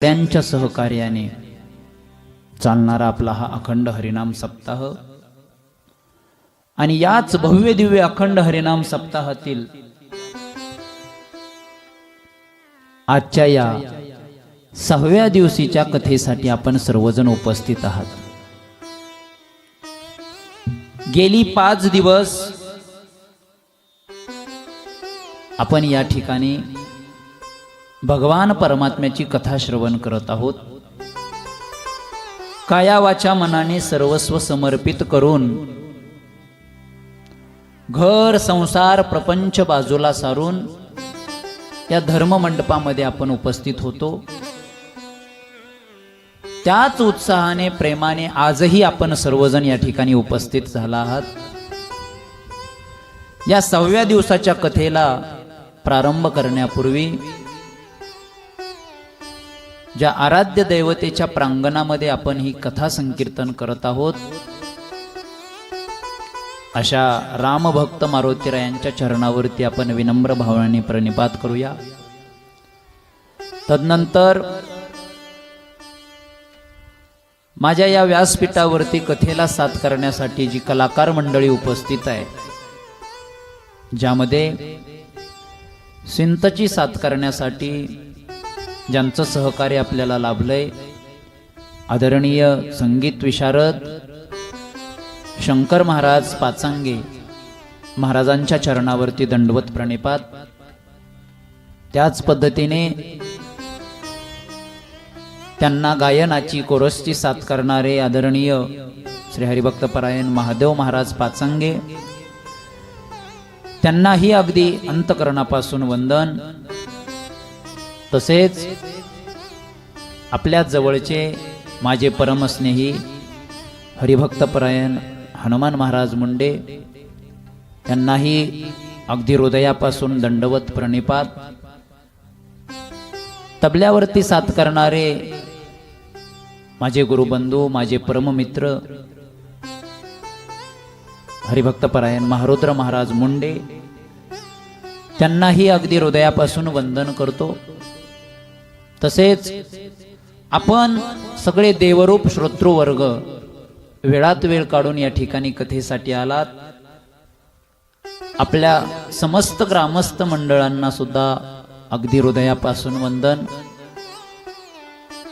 त्यांच्या सहकार्याने चालणारा आपला हा अखंड हरिनाम सप्ताह आणि याच भव्य दिव्य अखंड हरिनाम सप्ताहातील आजच्या या 6व्या दिवशीच्या कथेसाठी आपण सर्वजण उपस्थित आहात। गेली 5 दिवस आपण या ठिकाणी भगवान परमात्म्याची कथा श्रवण करत आहोत। काया वाचा मनाने सर्वस्व समर्पित करून घर संसार प्रपंच बाजूला सारून या धर्म मंडपामध्ये आपण उपस्थित होतो। त्याच उत्साहाने प्रेमाने आजही आपण सर्वजण या ठिकाणी उपस्थित झाला आहात। या 6व्या दिवसाच्या कथेला प्रारंभ करण्यापूर्वी ज्या आराध्य दैवतेच्या प्रांगणामध्ये आपण ही कथा संकीर्तन करत आहोत अशा रामभक्त मारुतीरायांच्या चरणावरती आपण विनम्र भावनेने प्रणिपात करूया। तदनंतर माझ्या या व्यासपीठावरती कथेला साथ करण्यासाठी जी कलाकार मंडळी उपस्थित आहे, ज्यामध्ये सिंतची साथ करण्यासाठी ज्यांचं सहकार्य आपल्याला लाभलंय, आदरणीय संगीत विशारद शंकर महाराज पाचांगे महाराजांच्या चरणावरती दंडवत प्रणिपात। त्याच पद्धतीने त्यांना गायनाची कोरसची साथ करणारे आदरणीय श्री हरिभक्तपरायण महादेव महाराज पाचांगे, त्यांनाही अगदी अंतकरणापासून वंदन। तसेच आपल्या जवळचे माझे परमस्नेही हरिभक्तपरायण हनुमान महाराज मुंडे, त्यांनाही अगदी हृदयापासून दंडवत प्रणिपात। तबल्यावरती साथ करणारे माझे गुरुबंधू माझे परममित्र हरिभक्तपरायण महारुद्र महाराज मुंडे, त्यांनाही अगदी हृदयापासून वंदन करतो। तसेच आपण सगळे देवरूप श्रोतृवर्ग वेळात वेळ काढून या ठिकाणी कथेसाठी आलात। आपल्या समस्त ग्रामस्थ मंडळांना सुद्धा अगदी हृदयापासून वंदन।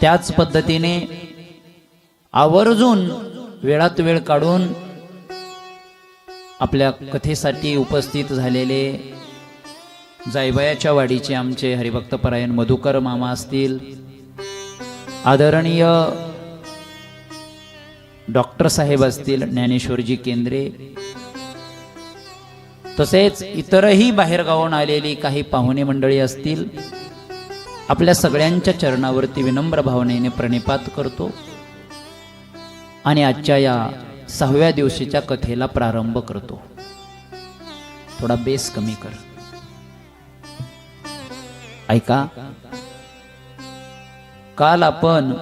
त्याच पद्धतीने आवर्जून वेळात वेळ काढून आपल्या कथेसाठी उपस्थित झालेले जायबायाच्या वाडीचे आमचे हरिभक्तपरायण मधुकर मामा असतील, आदरणीय डॉक्टर साहेब असतील ज्ञानेश्वरजी केंद्रे, तसेच इतरही बाहेरगावून आलेली काही पाहुणे मंडळी असतील, आपल्या सगळ्यांच्या चरणावरती विनम्र भावनेने प्रणिपात करतो आणि आजच्या या 6व्या दिवशीच्या कथेला प्रारंभ करतो। थोडा बेस कमी कर, ऐका। काल आपण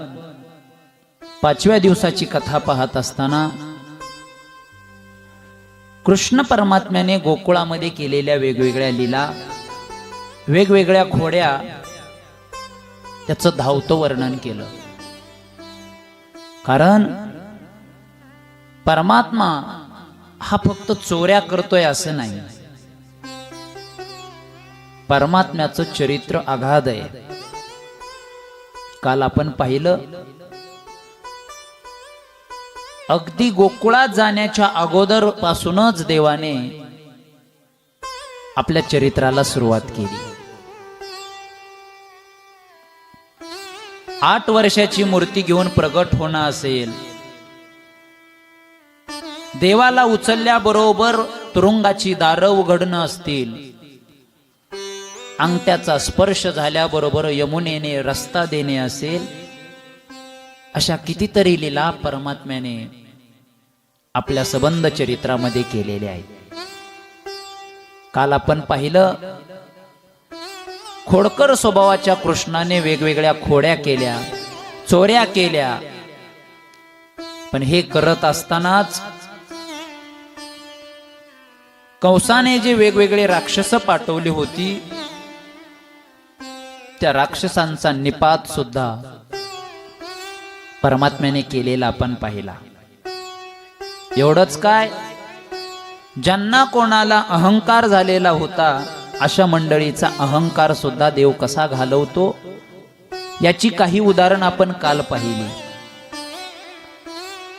5व्या दिवसाची कथा पाहत असताना कृष्ण परमात्म्याने गोकुळामध्ये केलेल्या वेगवेगळ्या लीला, वेगवेगळ्या खोड्या, त्याचं धावतं वर्णन केलं। कारण परमात्मा हा फक्त चोऱ्या करतोय असं नाही, परमात्म्याचं चरित्र अगाध आहे। काल आपण पाहिलं अगदी गोकुळात जाण्याच्या अगोदर पासूनच देवाने आपल्या चरित्राला सुरुवात केली। 8 वर्षाची मूर्ती घेऊन प्रगट होणं असेल, देवाला उचलल्याबरोबर तुरुंगाची दारं उघडणं असतील, अंगठ्याचा स्पर्श झाल्याबरोबर यमुनेने रस्ता देणे असेल, अशा कितीतरी लीला परमात्म्याने आपल्या सबंध चरित्रामध्ये केलेल्या आहेत। काल आपण पाहिलं खोडकर स्वभावाच्या कृष्णाने वेगवेगळ्या खोड्या केल्या, चोऱ्या केल्या, पण हे करत असतानाच कंसाने जे वेगवेगळे राक्षस पाठवली होती त्या राक्षसांचा निपात सुद्धा परमात्म्याने केलेला आपण पाहिला. एवढंच काय, ज्यांना कोणाला अहंकार झालेला होता अशा मंडळीचा अहंकार सुद्धा देव कसा घालवतो याची काही उदाहरण आपण काल पाहिली.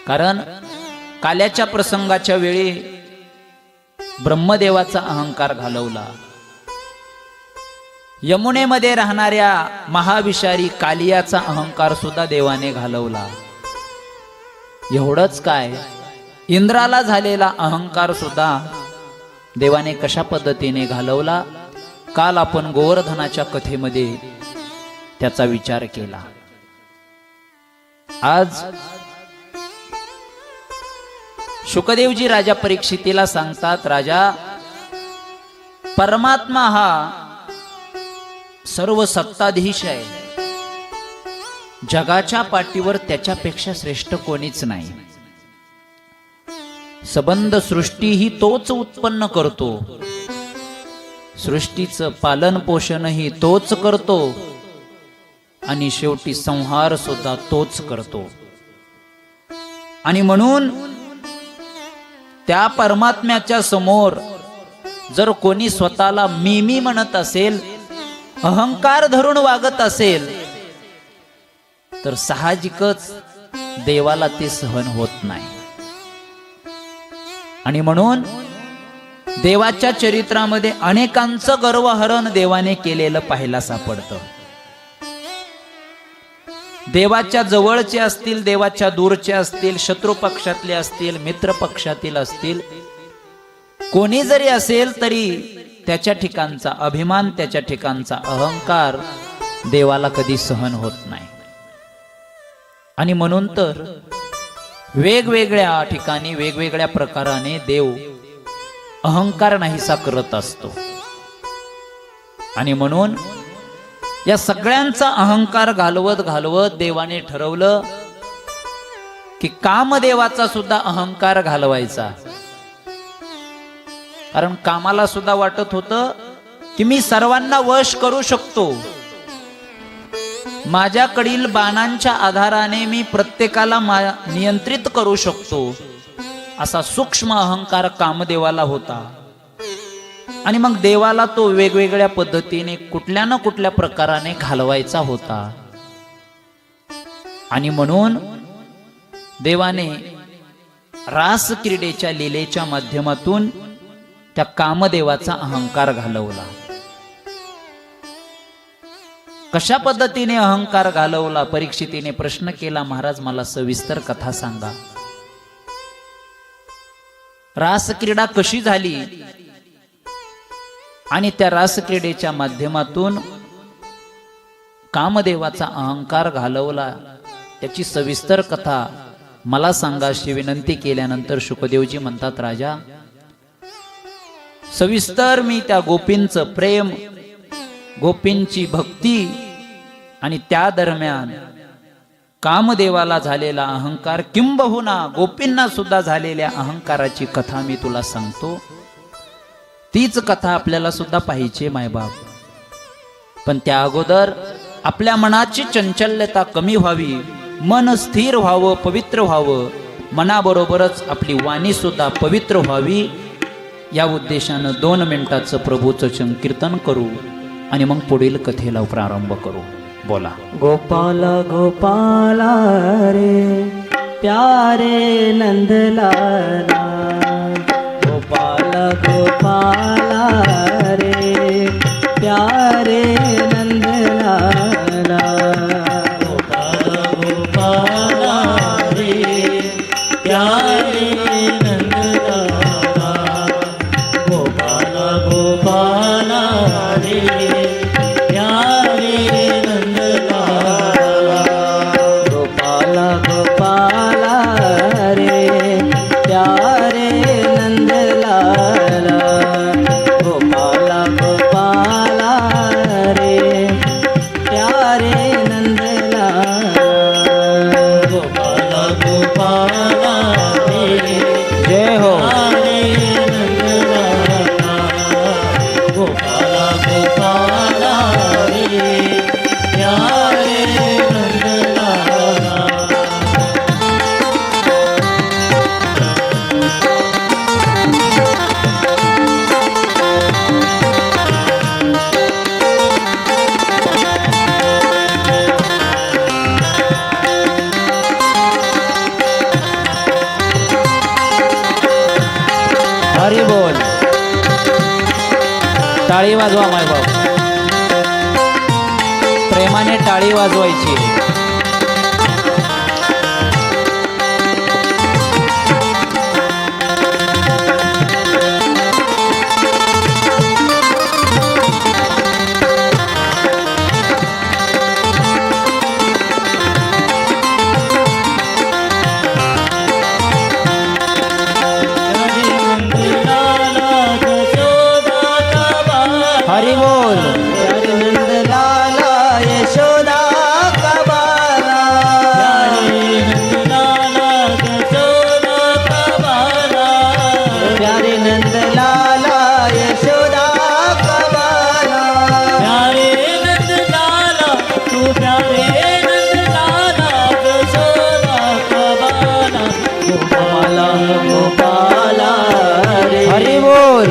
कारण काल्याच्या प्रसंगाच्या वेळी ब्रह्मदेवाचा अहंकार घालवला. यमुनेमध्ये राहणाऱ्या महाविषारी कालियाचा अहंकार सुद्धा देवाने घालवला. एवढंच काय, इंद्राला झालेला अहंकार सुद्धा देवाने कशा पद्धतीने घालवला काल आपण गोवर्धनाच्या कथेमध्ये त्याचा विचार केला. आज शुकदेवजी राजा परीक्षितीला सांगतात, राजा, परमात्मा हा सर्व सत्ताधीश आहे. जगाच्या पाठीवर त्याच्यापेक्षा श्रेष्ठ कोणीच नाही. सबंध सृष्टी ही तोच उत्पन्न करतो, सृष्टीचं पालन पोषणही तोच करतो आणि शेवटी संहार सुद्धा तोच करतो. आणि म्हणून त्या परमात्म्याच्या समोर जर कोणी स्वतःला मी म्हणत असेल, अहंकार धरून वागत असेल, तर साहजिकच देवाला ते सहन होत नाही. आणि म्हणून देवाच्या चरित्रामध्ये अनेकांचं गर्वहरण देवाने केलेलं पाहायला सापडतं. देवाच्या जवळचे असतील, देवाच्या दूरचे असतील, शत्रू पक्षातले असतील, मित्र पक्षातील असतील, कोणी जरी असेल तरी त्याच्या ठिकाणचा अभिमान, त्याच्या ठिकाणचा अहंकार देवाला कधी सहन होत नाही. आणि म्हणून तर वेगवेगळ्या ठिकाणी वेगवेगळ्या प्रकाराने देव अहंकार नाहीसा करत असतो. आणि म्हणून या सगळ्यांचा अहंकार घालवत घालवत देवाने ठरवलं की कामदेवाचा सुद्धा अहंकार घालवायचा. कारण कामाला सुद्धा वाटत होतं की मी सर्वांना वश करू शकतो, माझ्याकडील बाणांच्या आधाराने मी प्रत्येकाला नियंत्रित करू शकतो, असा सूक्ष्म अहंकार कामदेवाला होता. आणि मग देवाला तो वेगवेगळ्या पद्धतीने कुठल्या ना कुठल्या प्रकाराने घालवायचा होता. आणि म्हणून देवाने रास क्रीडेच्या लीलेच्या माध्यमातून त्या कामदेवाचा अहंकार घालवला. कशा पद्धतीने अहंकार घालवला? परीक्षितीने प्रश्न केला, महाराज मला सविस्तर कथा सांगा. रासक्रीडा कशी झाली आणि त्या रासक्रीडेच्या माध्यमातून कामदेवाचा अहंकार घालवला त्याची सविस्तर कथा मला सांगा अशी विनंती केल्यानंतर शुकदेवजी म्हणतात, राजा, सविस्तर मी त्या गोपींचं प्रेम, गोपींची भक्ती आणि त्या दरम्यान कामदेवाला झालेला अहंकार, किंबहुना गोपींना सुद्धा झालेल्या अहंकाराची कथा मी तुला सांगतो. तीच कथा आपल्याला सुद्धा पाहिजे मायबाप. पण त्या अगोदर आपल्या मनाची चंचलता कमी व्हावी, मन स्थिर व्हावं, पवित्र व्हावं, मनाबरोबरच आपली वाणी सुद्धा पवित्र व्हावी. या उद्देशानं 2 मिनिटाचं प्रभूचं संकीर्तन करू आणि मग पुढील कथेला प्रारंभ करू. बोला. गोपाल गोपाल रे प्यारे नंदलाला, गोपाल गोपाल रे प्यारे नंदलाला, गोपाल गोपाल रे प्यारे नंदलाला, गोपाल गोपाल रे रे टाळी वाजवा माय भाऊ, प्रेमाने टाळी वाजवायची. हरी बोल. हरी बोल.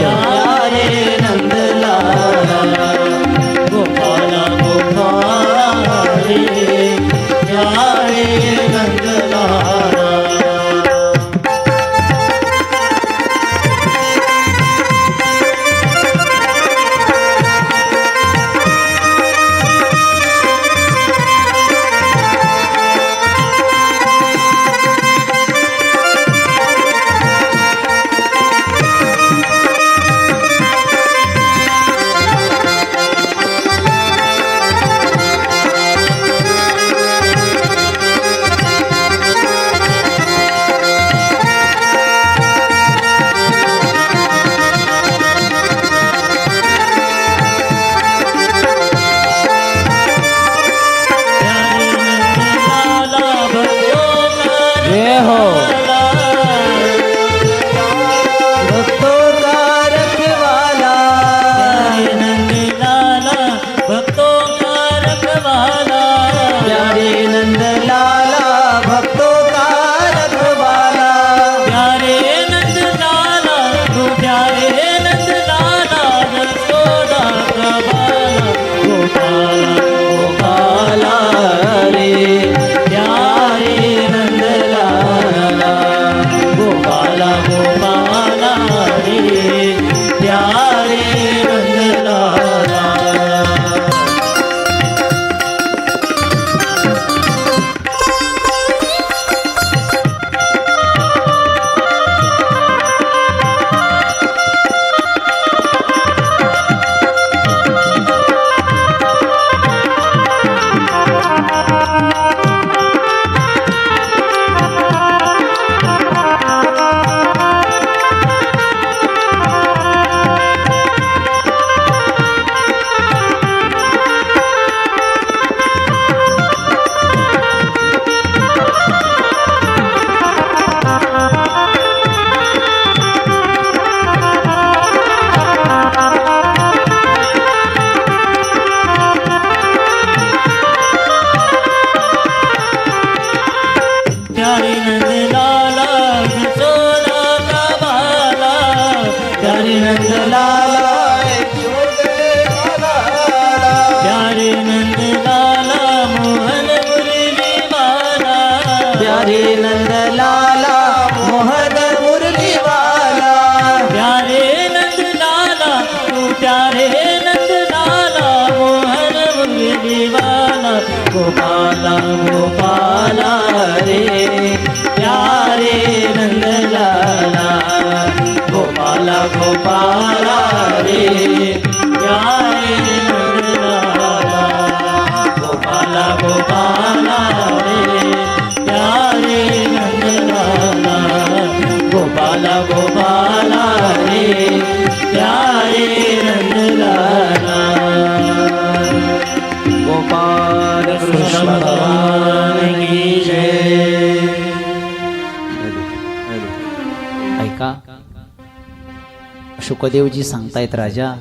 जय हो. गोपाला गोपाला रे प्यारे नंदलाला, गोपाला गोपाला रे प्यारे नंदलाला, गोपाला गोपाला रे प्यारे नंदलाला, गोपाला गोपाला रे प्यारे नंदलाला. गोपाल कृष्ण भगवान की जय. ऐका, शुकदेवजी सांगतायत, राजा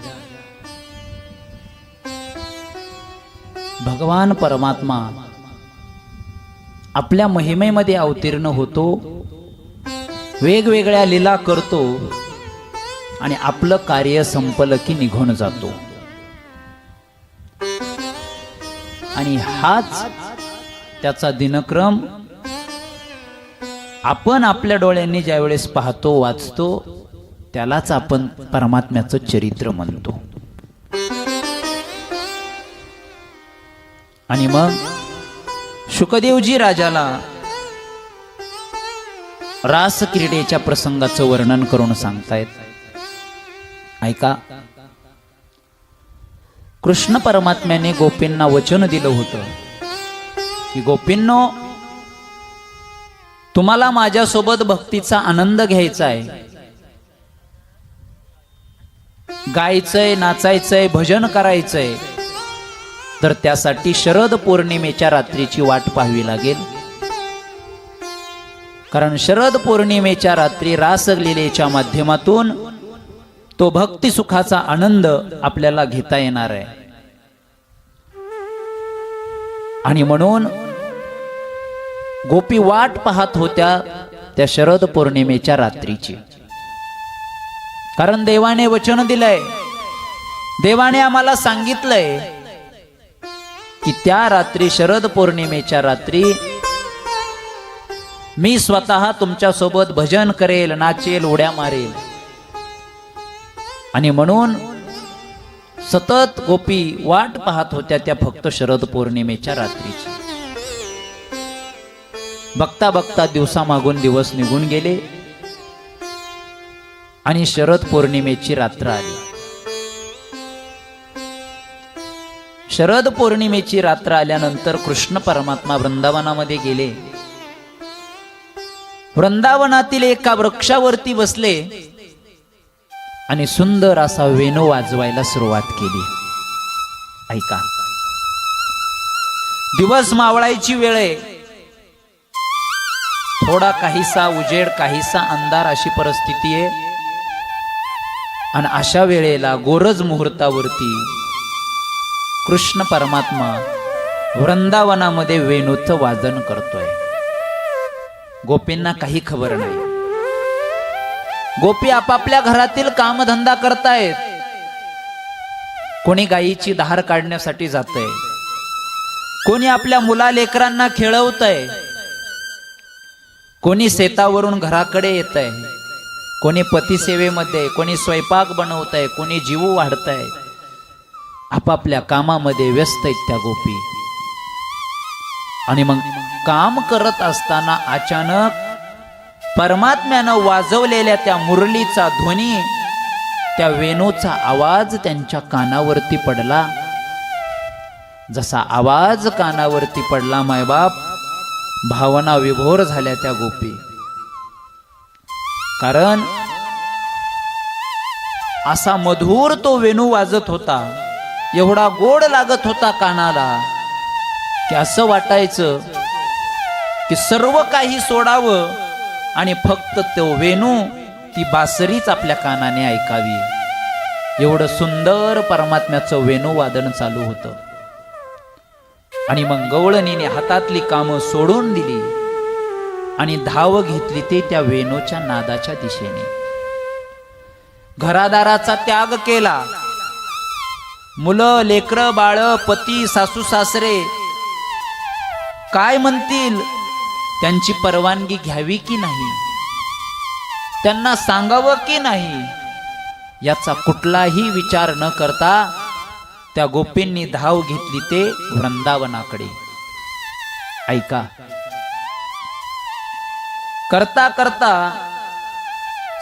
भगवान परमात्मा आपल्या महिमेमध्ये अवतीर्ण होतो, वेगवेगळ्या लीला करतो आणि आपलं कार्य संपलं की निघून जातो. आणि हाच त्याचा दिनक्रम आपण आपल्या डोळ्यांनी ज्यावेळेस पाहतो, वाचतो, त्यालाच आपण परमात्म्याचं चरित्र म्हणतो. आणि मग शुकदेवजी राजाला रास क्रीडेच्या प्रसंगाचं वर्णन करून सांगतायत. ऐका. कृष्ण परमात्म्याने गोपींना वचन दिलं होतं की गोपींनो, तुम्हाला माझ्यासोबत भक्तीचा आनंद घ्यायचा आहे, गायचंय, नाचायचंय, भजन करायचंय, तर त्यासाठी शरद पौर्णिमेच्या रात्रीची वाट पाहावी लागेल. कारण शरद पौर्णिमेच्या रात्री रासलीलेच्या माध्यमातून तो भक्ती सुखाचा आनंद आपल्याला घेता येणार आहे. आणि म्हणून गोपी वाट पाहत होत्या त्या शरद पौर्णिमेच्या रात्रीची. कारण देवाने वचन दिलंय, देवाने आम्हाला सांगितलंय की त्या रात्री, शरद पौर्णिमेच्या रात्री, मी स्वतः तुमच्या सोबत भजन करेल, नाचेल, उड्या मारेल. आणि म्हणून सतत गोपी वाट पाहत होत्या त्या फक्त शरद पौर्णिमेच्या रात्रीची. बघता बघता दिवसामागून दिवस निघून गेले आणि शरद पौर्णिमेची रात्र आली. शरद पौर्णिमेची रात्र आल्यानंतर कृष्ण परमात्मा वृंदावनामध्ये गेले. वृंदावनातील एका वृक्षावरती बसले आणि सुंदर असा वेणू वाजवायला सुरुवात केली. ऐका. दिवस मावळायची वेळ आहे. थोडा काहीसा उजेड, काहीसा अंधार अशी परिस्थिती आहे. आणि अशा वेळेला गोरज मुहूर्तावरती कृष्ण परमात्मा वृंदावनामध्ये वेणूचं वादन करतोय. गोपींना काही खबर नाही. गोपी आपापल्या घरातील कामधंदा करतायत. कोणी गायीची धार काढण्यासाठी जातंय, कोणी आपल्या मुला लेकरांना खेळवतंय, कोणी शेतावरून घराकडे येतंय, कोणी पतिसेवेमध्ये, कोणी स्वयंपाक बनवतंय, कोणी जीव वाढतंय. आपापल्या कामामध्ये व्यस्त आहेत त्या गोपी. आणि मग काम करत असताना अचानक परमात्म्यानं वाजवलेल्या त्या मुरलीचा ध्वनी, त्या वेणूचा आवाज त्यांच्या कानावरती पडला. जसा आवाज कानावरती पडला, मायबाप, भावना विभोर झाल्या त्या गोपी. कारण असा मधुर तो वेणू वाजत होता, एवढा गोड लागत होता कानाला, की असं वाटायचं की सर्व काही सोडावं आणि फक्त तो वेणू, ती बासरीच आपल्या कानाने ऐकावी. एवढं सुंदर परमात्म्याचं वेणू वादन चालू होतं. आणि मग गवळणीने हातातली कामं सोडून दिली आणि धाव घेतली ते त्या वेणूच्या नादाच्या दिशेने. घरादाराचा त्याग केला. मुलं, लेकरं, बाळ, पती, सासू सासरे काय म्हणतील, त्यांची परवानगी घ्यावी की नाही, त्यांना सांगावं की नाही, याचा कुठलाही विचार न करता त्या गोपींनी धाव घेतली ते वृंदावनाकडे. ऐका. करता करता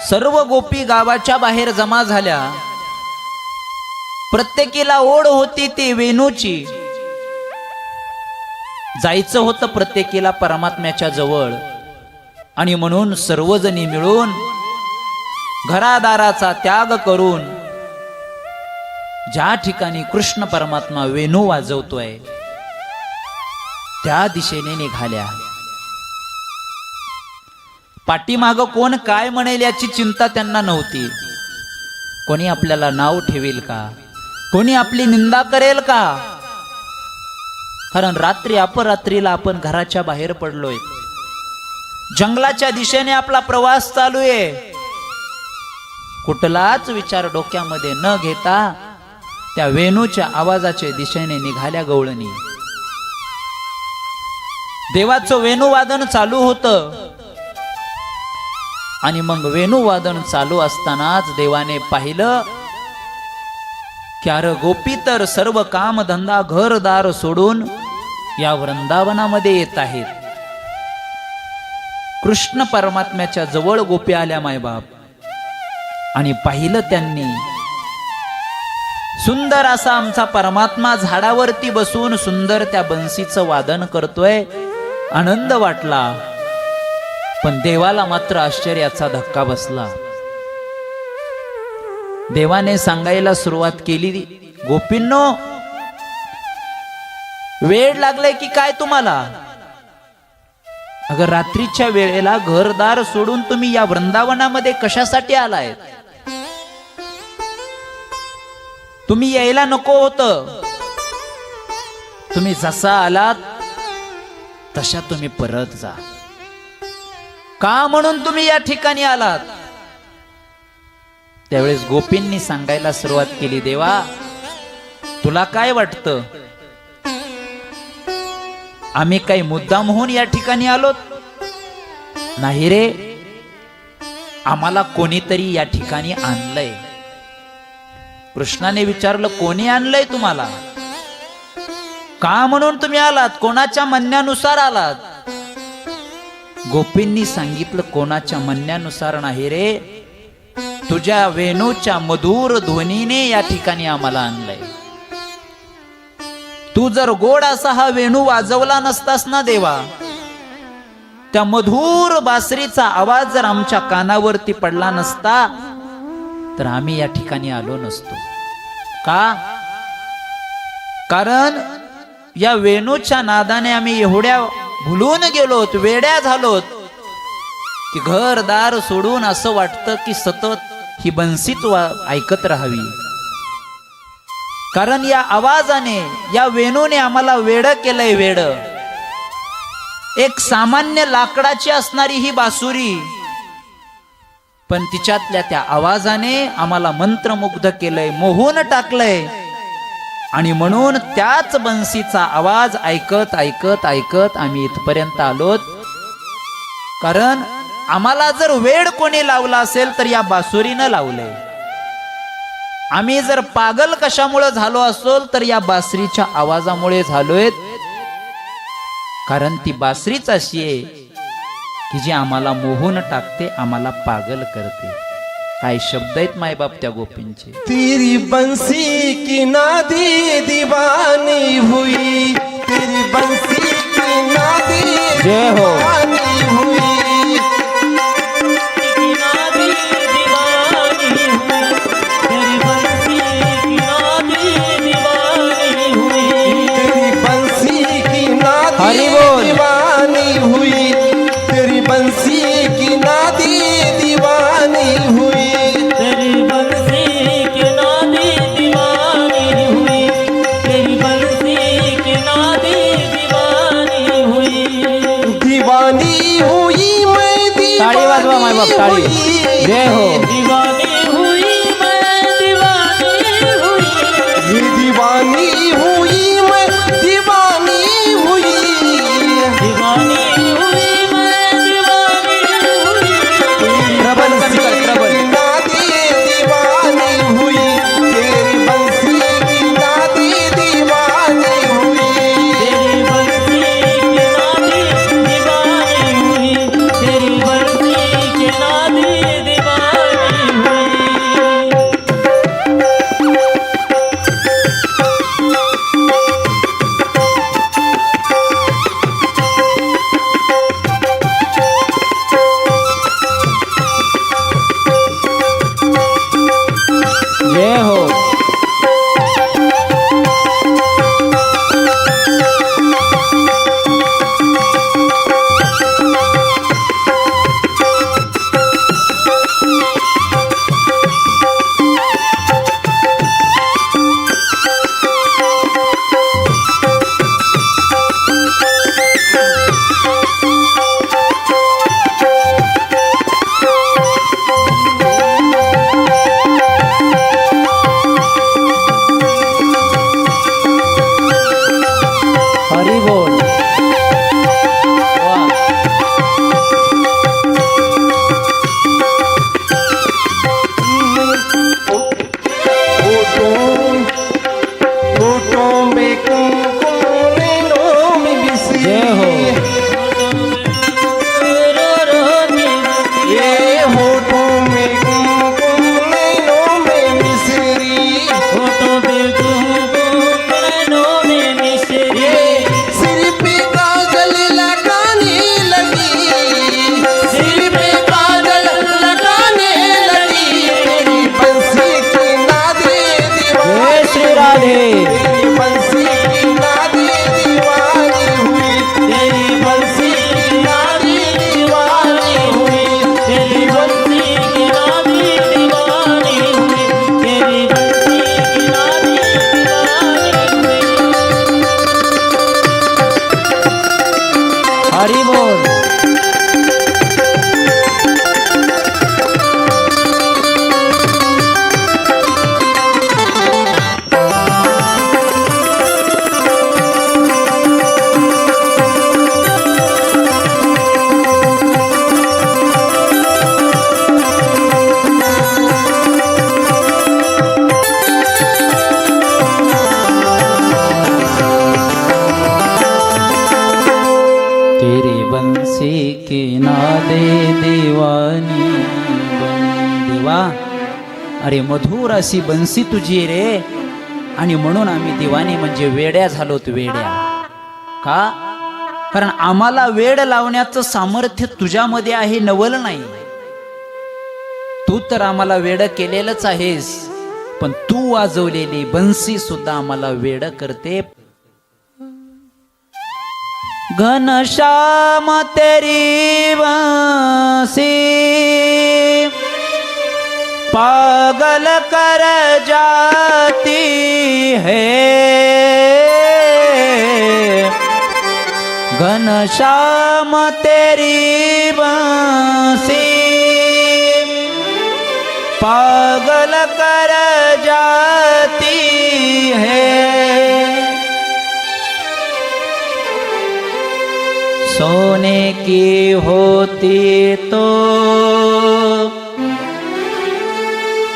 सर्व गोपी गावाच्या बाहेर जमा झाल्या. प्रत्येकीला ओढ होती ती वेणूची. जायचं होतं प्रत्येकीला परमात्म्याच्या जवळ. आणि म्हणून सर्वजणी मिळून घरादाराचा त्याग करून ज्या ठिकाणी कृष्ण परमात्मा वेणू वाजवतोय त्या दिशेने निघाल्या. पाठीमागं कोण काय म्हणेल याची चिंता त्यांना नव्हती. कोणी आपल्याला नाव ठेवेल का, कोणी आपली निंदा करेल का. कारण रात्री अपरात्रीला आपण घराच्या बाहेर पडलोय, जंगलाच्या दिशेने आपला प्रवास चालू आहे. कुठलाच विचार डोक्यामध्ये न घेता त्या वेणूच्या आवाजाच्या दिशेने निघाल्या गवळणी. देवाचं वेणुवादन चालू होतं. आणि मग वेणुवादन चालू असतानाच देवाने पाहिलं की अरे गोपी तर सर्व काम धंदा घरदार सोडून या वृंदावनामध्ये येत आहेत. कृष्ण परमात्म्याच्या जवळ गोपी आल्या मायबाप, आणि पाहिलं त्यांनी सुंदर असा आमचा परमात्मा झाडावरती बसून सुंदर त्या बंसीचं वादन करतोय. आनंद वाटला, पण देवाला मात्र आश्चर्याचा धक्का बसला. देवाने सांगायला सुरुवात केली, गोपींनो, वेळ लागलाय की काय तुम्हाला? अगर रात्रीच्या वेळेला घरदार सोडून तुम्ही या वृंदावनामध्ये कशासाठी आलाय? तुम्ही यायला नको होतं. तुम्ही जसा आलात तशा तुम्ही परत जा. का म्हणून तुम्ही या ठिकाणी आलात? त्यावेळेस गोपींनी सांगायला सुरुवात केली, देवा, तुला काय वाटतं? आम्ही काही मुद्दाम होऊन या ठिकाणी आलोत? नाही रे, आम्हाला कोणीतरी या ठिकाणी आणलंय. कृष्णाने विचारलं, कोणी आणलंय तुम्हाला? का म्हणून तुम्ही आलात? कोणाच्या म्हणण्यानुसार आलात? गोपींनी सांगितलं, कोणाच्या म्हणण्यानुसार नाही रे, तुझ्या वेणूच्या मधुर ध्वनीने या ठिकाणी आम्हाला आणलंय. तू जर गोड असा हा वेणू वाजवला नसतास ना देवा, त्या मधुर बासरीचा आवाज जर आमच्या कानावरती पडला नसता, तर आम्ही या ठिकाणी आलो नसतो. का? कारण या वेणूच्या नादाने आम्ही एवढ्या भुलून गेलोत, वेड्या झालोत, की घरदार सोडून असं वाटतं की सतत ही बंसीत ऐकत राहावी. कारण या आवाजाने, या वेणूने आम्हाला वेड केलंय. वेड. एक सामान्य लाकडाची असणारी ही बासुरी, पण तिच्यातल्या त्या आवाजाने आम्हाला मंत्रमुग्ध केलंय, मोहून टाकलंय. आणि म्हणून त्याच बंसीचा आवाज ऐकत ऐकत ऐकत आम्ही इथपर्यंत आलोत. कारण आम्हाला जर वेड कोणी लावला असेल तर या बासुरीनं लावलंय. आम्ही जर पागल कशामुळे झालो असेल तर या बासरीच्या आवाजामुळे झालोय. कारण ती बासरीच अशी आहे की जी आम्हाला मोहून टाकते, आम्हाला पागल करते. काय शब्द आहेत मायबाप त्या गोपींचे. तेरी बंसी की नादी दीवानी हुई, तेरी बंसी की नादी जय हो. दीवानी हुई. हरि बोल. दीवानी हुई, तेरी बंसी की नादी दीवानी हुई, तेरी बंसी की नादी दीवानी हुई, तेरी बंसी की नादी दीवानी हुई. दीवानी हुई मैं, ताड़ी वाजवा मायबाप, ताड़ी. जय हो. दीवानी हुई मैं, दीवानी हुई, दीवानी हुई मैं, दीवानी हुई, दीवानी हुई मैं, दीवानी हुई. प्रबल कमी कर, प्रबल. नादी दीवानी हुई, तेरी बंसी की नादी दीवानी हुई, तेरी बंसी की नादी दीवानी हुई, तेरी बंसी की नादी दीवानी हुई. हरी बोल. तेरी बंसी की नादे दीवानी बन. देवा, अरे मधुर अशी बंसी तुझी आहे रे, आणि म्हणून आम्ही दिवानी म्हणजे वेड्या झालोत, वेड्या. का? कारण आम्हाला वेड लावण्याचं सामर्थ्य तुझ्यामध्ये आहे, नवल नाही. तू तर आम्हाला वेड केलेलंच आहेस, पण तू वाजवलेली बंसी सुद्धा आम्हाला वेड करते. घनश्याम तेरी बंसी पागल कर जाती है. घनश्याम तेरी बंसी पागल कर जाती है. सोने की होती तो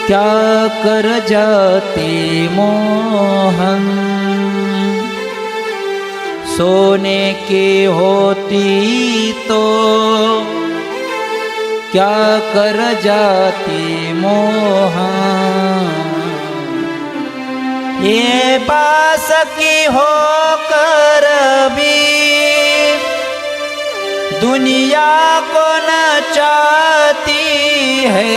क्या कर जाती मोहन. सोने की होती तो क्या कर जाती मोहन. ये पास की होकर भी दुनिया को नचाती है.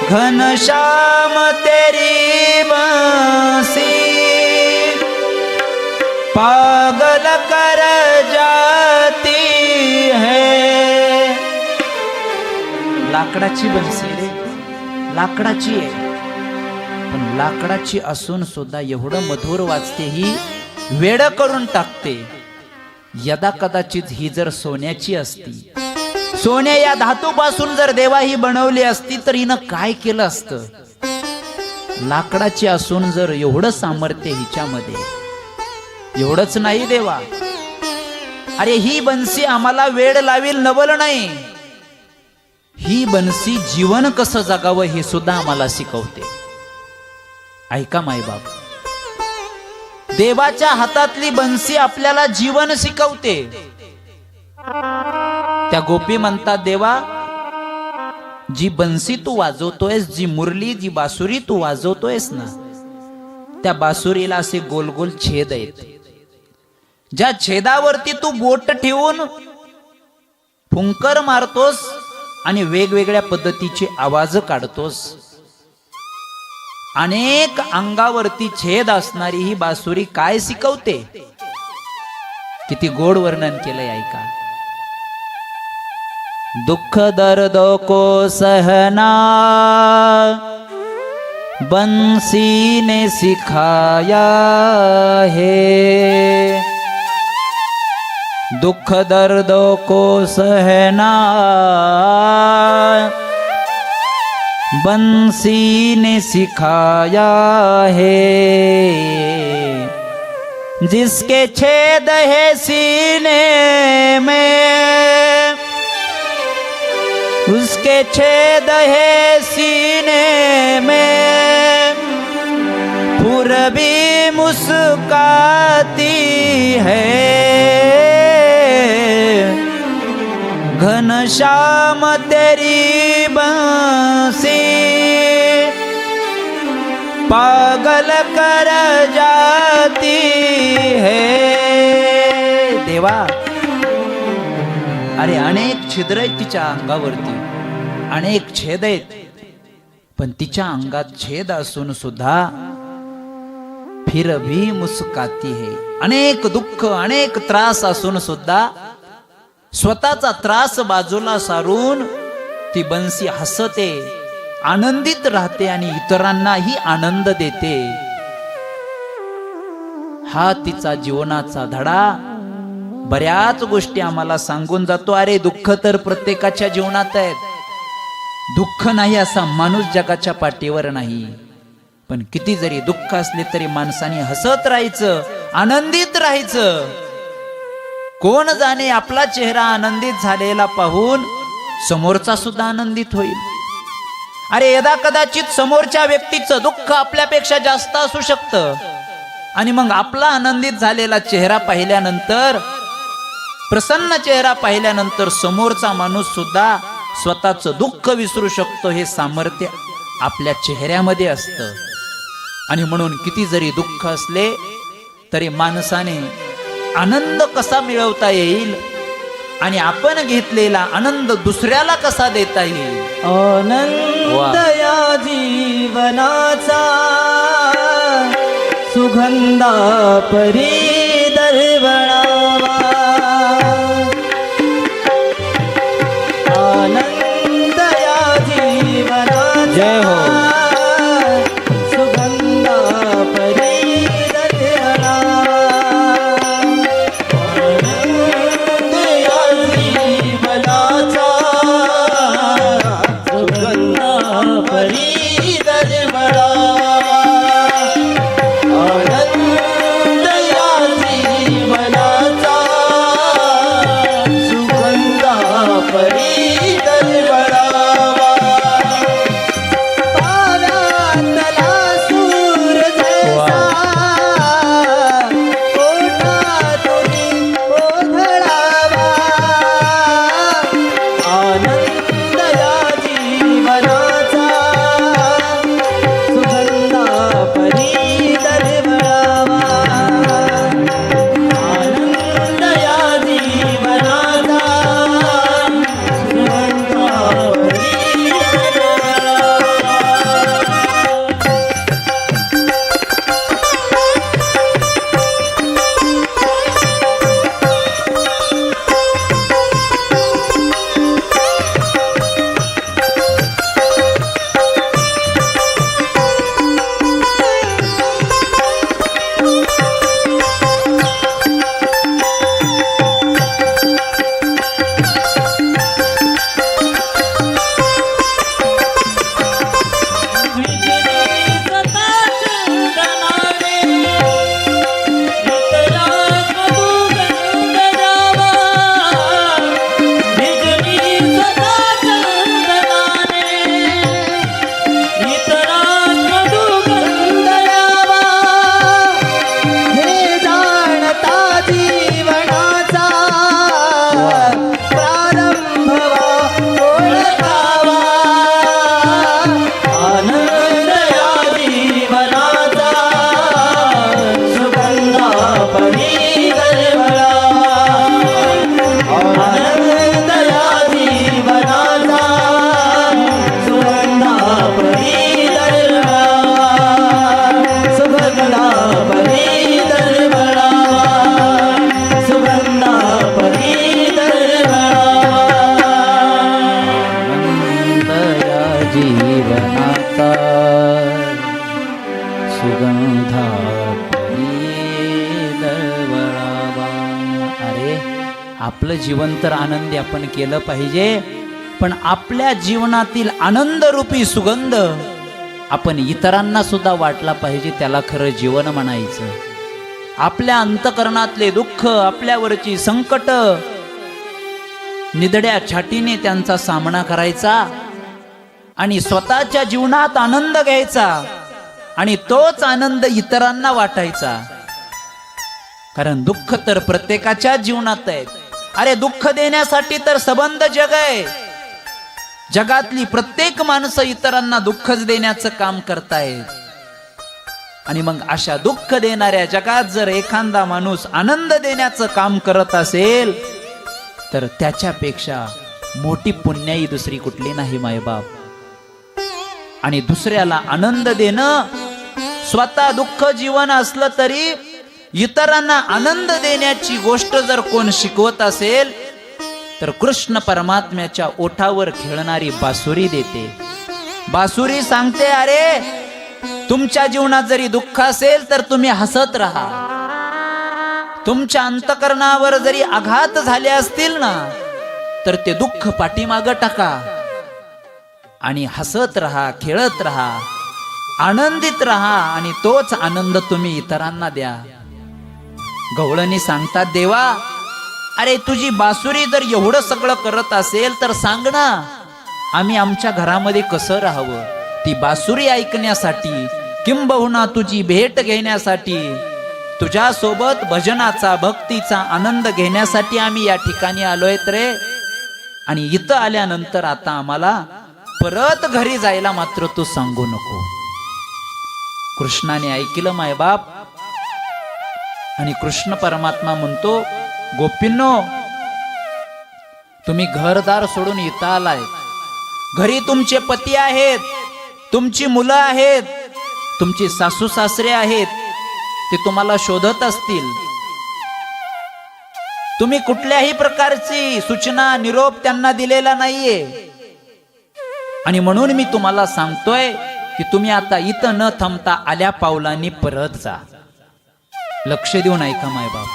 घनश्याम तेरी बंसी पागल कर जाती है. लाकडाची बंसी रे, लाकडाची आहे, पण लाकडाची असून सुद्धा एवढं मधुर वाजते, ही वेड करून टाकते. यदा कदाचित ही जर सोन्याची असती, सोन्या या धातूपासून जर देवा ही बनवली असती, तर हिनं काय केलं असतं. लाकडाची असून जर एवढं सामर्थ्य हिच्यामध्ये, एवढंच नाही देवा, अरे ही बंसी आम्हाला वेड लावील, नवल नाही. ही बंसी जीवन कसं जगावं हे सुद्धा आम्हाला शिकवते. ऐका मायबाप, देवाच्या हातातली बंसी आपल्याला जीवन शिकवते. त्या गोपी म्हणतात, देवा, जी बंसी तू वाजवतोयस, जी मुरली, जी बासुरी तू वाजवतोयस ना, त्या बासुरीला असे गोल गोल छेद आहेत. ज्या छेदावरती तू बोट ठेवून फुंकर मारतोस आणि वेगवेगळ्या पद्धतीचे आवाज काढतोस. अनेक अंगावरती छेद असणारी ही बासुरी काय शिकवते, किती गोड वर्णन केलंय, ऐका. दुख दर्द को सहना बंसी ने सिखाया है. दुख दर्द को सहना बंसी ने सिखाया है. जिसके छेद है सीने में, उसके छेद है सीने में, पूरबी मुस्काती है. घनश्याम तेरी बंसी पागल कर जाती है. देवा, अरे अनेक छिद्र आहेत तिच्या अंगावरती, अनेक छेद आहेत, पण तिच्या अंगात छेद असून सुद्धा फिर भी मुस्काती है. अनेक दुःख, अनेक त्रास असून सुद्धा स्वतःचा त्रास बाजूला सारून ती बंसी हसते, आनंदित राहते आणि इतरांनाही आनंद देते. हा तिचा जीवनाचा धडा बऱ्याच गोष्टी आम्हाला सांगून जातो. अरे दुःख तर प्रत्येकाच्या जीवनात आहेत. दुःख नाही असा माणूस जगाच्या पाठीवर नाही. पण किती जरी दुःख असले तरी माणसाने हसत राहायचं, आनंदित राहायचं. कोण जाणे आपला चेहरा आनंदित झालेला पाहून समोरचा सुद्धा आनंदित होईल. अरे यदा कदाचित समोरच्या व्यक्तीचं दुःख आपल्यापेक्षा जास्त असू शकतं आणि मग आपला आनंदित झालेला चेहरा पाहिल्यानंतर, प्रसन्न चेहरा पाहिल्यानंतर समोरचा माणूस सुद्धा स्वतःचं दुःख विसरू शकतो. हे सामर्थ्य आपल्या चेहऱ्यामध्ये असतं. आणि म्हणून किती जरी दुःख असले तरी माणसाने आनंद कसा मिळवता येईल आणि आपण घेतलेला आनंद दुसऱ्याला कसा देता येईल. आनंद या जीवनाचा सुगंधा परी दरवळावा. आनंद या जीवनाचा जय हो. सुगंधा परी दरवळावा. आनंद या जीवनाचा सुगंधा परी दरवळावा. आनंद या जीवनाचा सुगंधा परी दरवळावा. पाण्यातला सूर जैसा ओठातून ओघळावा. आनंद या जीवनाचा सुगंधा परी दरवळावा. आनंद या जीवनाचा सुगंधा परी दरवळावा. हे जाणता जीवनाचा प्रारंभ ओळखावा. आनंद या जीवनाचा सुगंधा परी दरवळावा. आनंद या जीवनाचा सुगंधा परी दरवळावा. सुगंधा परी दरवळावा. सुगंधा परी दरवळावा. आनंद या जीवनाचा सुगंधा परी दरवळावा. अरे आपलं जीवन तर आनंदी आपण केलं पाहिजे, पण आपल्या जीवनातील आनंदरूपी सुगंध आपण इतरांना सुद्धा वाटला पाहिजे. त्याला खरं जीवन म्हणायचं. आपल्या अंतकरणातले दुःख, आपल्यावरची संकट निधड्या छातीने त्यांचा सामना करायचा आणि स्वतःच्या जीवनात आनंद घ्यायचा आणि तोच आनंद इतरांना वाटायचा. कारण दुःख तर प्रत्येकाच्या जीवनात आहे. अरे दुःख देण्यासाठी तर सबंध जग आहे. जगातली प्रत्येक माणसं इतरांना दुःखच देण्याचं काम करतायत. आणि मग अशा दुःख देणाऱ्या जगात जर एखादा माणूस आनंद देण्याचं काम करत असेल तर त्याच्यापेक्षा मोठी पुण्याई दुसरी कुठली नाही मायबाप. आणि दुसऱ्याला आनंद देणं, स्वतः दुःख जीवन असलं तरी इतरांना आनंद देण्याची गोष्ट जर कोण शिकवत असेल तर कृष्ण परमात्म्याच्या ओठावर खेळणारी बासुरी देते. बासुरी सांगते, अरे तुमच्या जीवनात जरी दुःख असेल तर तुम्ही हसत राहा. तुमच्या अंतकरणावर जरी आघात झाले असतील ना, तर ते दुःख पाठीमागं टाका आणि हसत राहा, खेळत राहा, आनंदित राहा आणि तोच आनंद तुम्ही इतरांना द्या. गवळणी सांगतात, देवा अरे तुझी बासुरी जर एवढं सगळं करत असेल तर सांग ना, आम्ही आमच्या घरामध्ये कसं राहावं. ती बासुरी ऐकण्यासाठी, किंबहुना तुझी भेट घेण्यासाठी, तुझ्या सोबत भजनाचा, भक्तीचा आनंद घेण्यासाठी आम्ही या ठिकाणी आलोय रे. आणि इथं आल्यानंतर आता आम्हाला परत घरी जायला मात्र तू सांगू नको. कृष्णाने ऐकलं मायबाप. आणि कृष्ण परमात्मा म्हणतो, गोपींनो तुम्ही घरदार सोडून इथं आलाय. घरी तुमचे पती आहेत, तुमची मुलं आहेत, तुमची सासू सासरे आहेत, ते तुम्हाला शोधत असतील. तुम्ही कुठल्याही प्रकारची सूचना, निरोप त्यांना दिलेला नाहीये. आणि म्हणून मी तुम्हाला सांगतोय की तुम्ही आता इथं न थांबता आल्या पावलांनी परत जा. लक्ष देऊन ऐका मायबाप.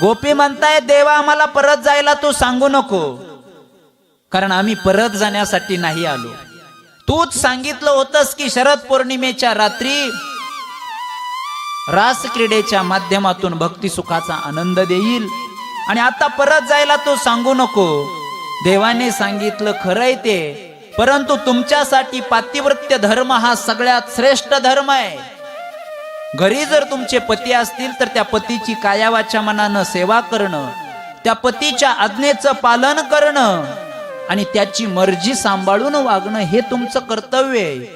गोपी म्हणताय, देवा आम्हाला परत जायला तू सांगू नको, कारण आम्ही परत जाण्यासाठी नाही आलो. तूच सांगितलं होतंस की शरद पौर्णिमेच्या रात्री रास क्रीडेच्या माध्यमातून भक्ती सुखाचा आनंद देईल, आणि आता परत जायला तू सांगू नको. देवाने सांगितलं खरंय ते, परंतु तुमच्यासाठी पातिव्रत्य धर्म हा सगळ्यात श्रेष्ठ धर्म आहे. घरी जर तुमचे पती असतील तर त्या पतीची काया वाचा मनानं सेवा करणं, त्या पतीच्या आज्ञेचं पालन करणं आणि त्याची मर्जी सांभाळून वागणं हे तुमचं कर्तव्य आहे.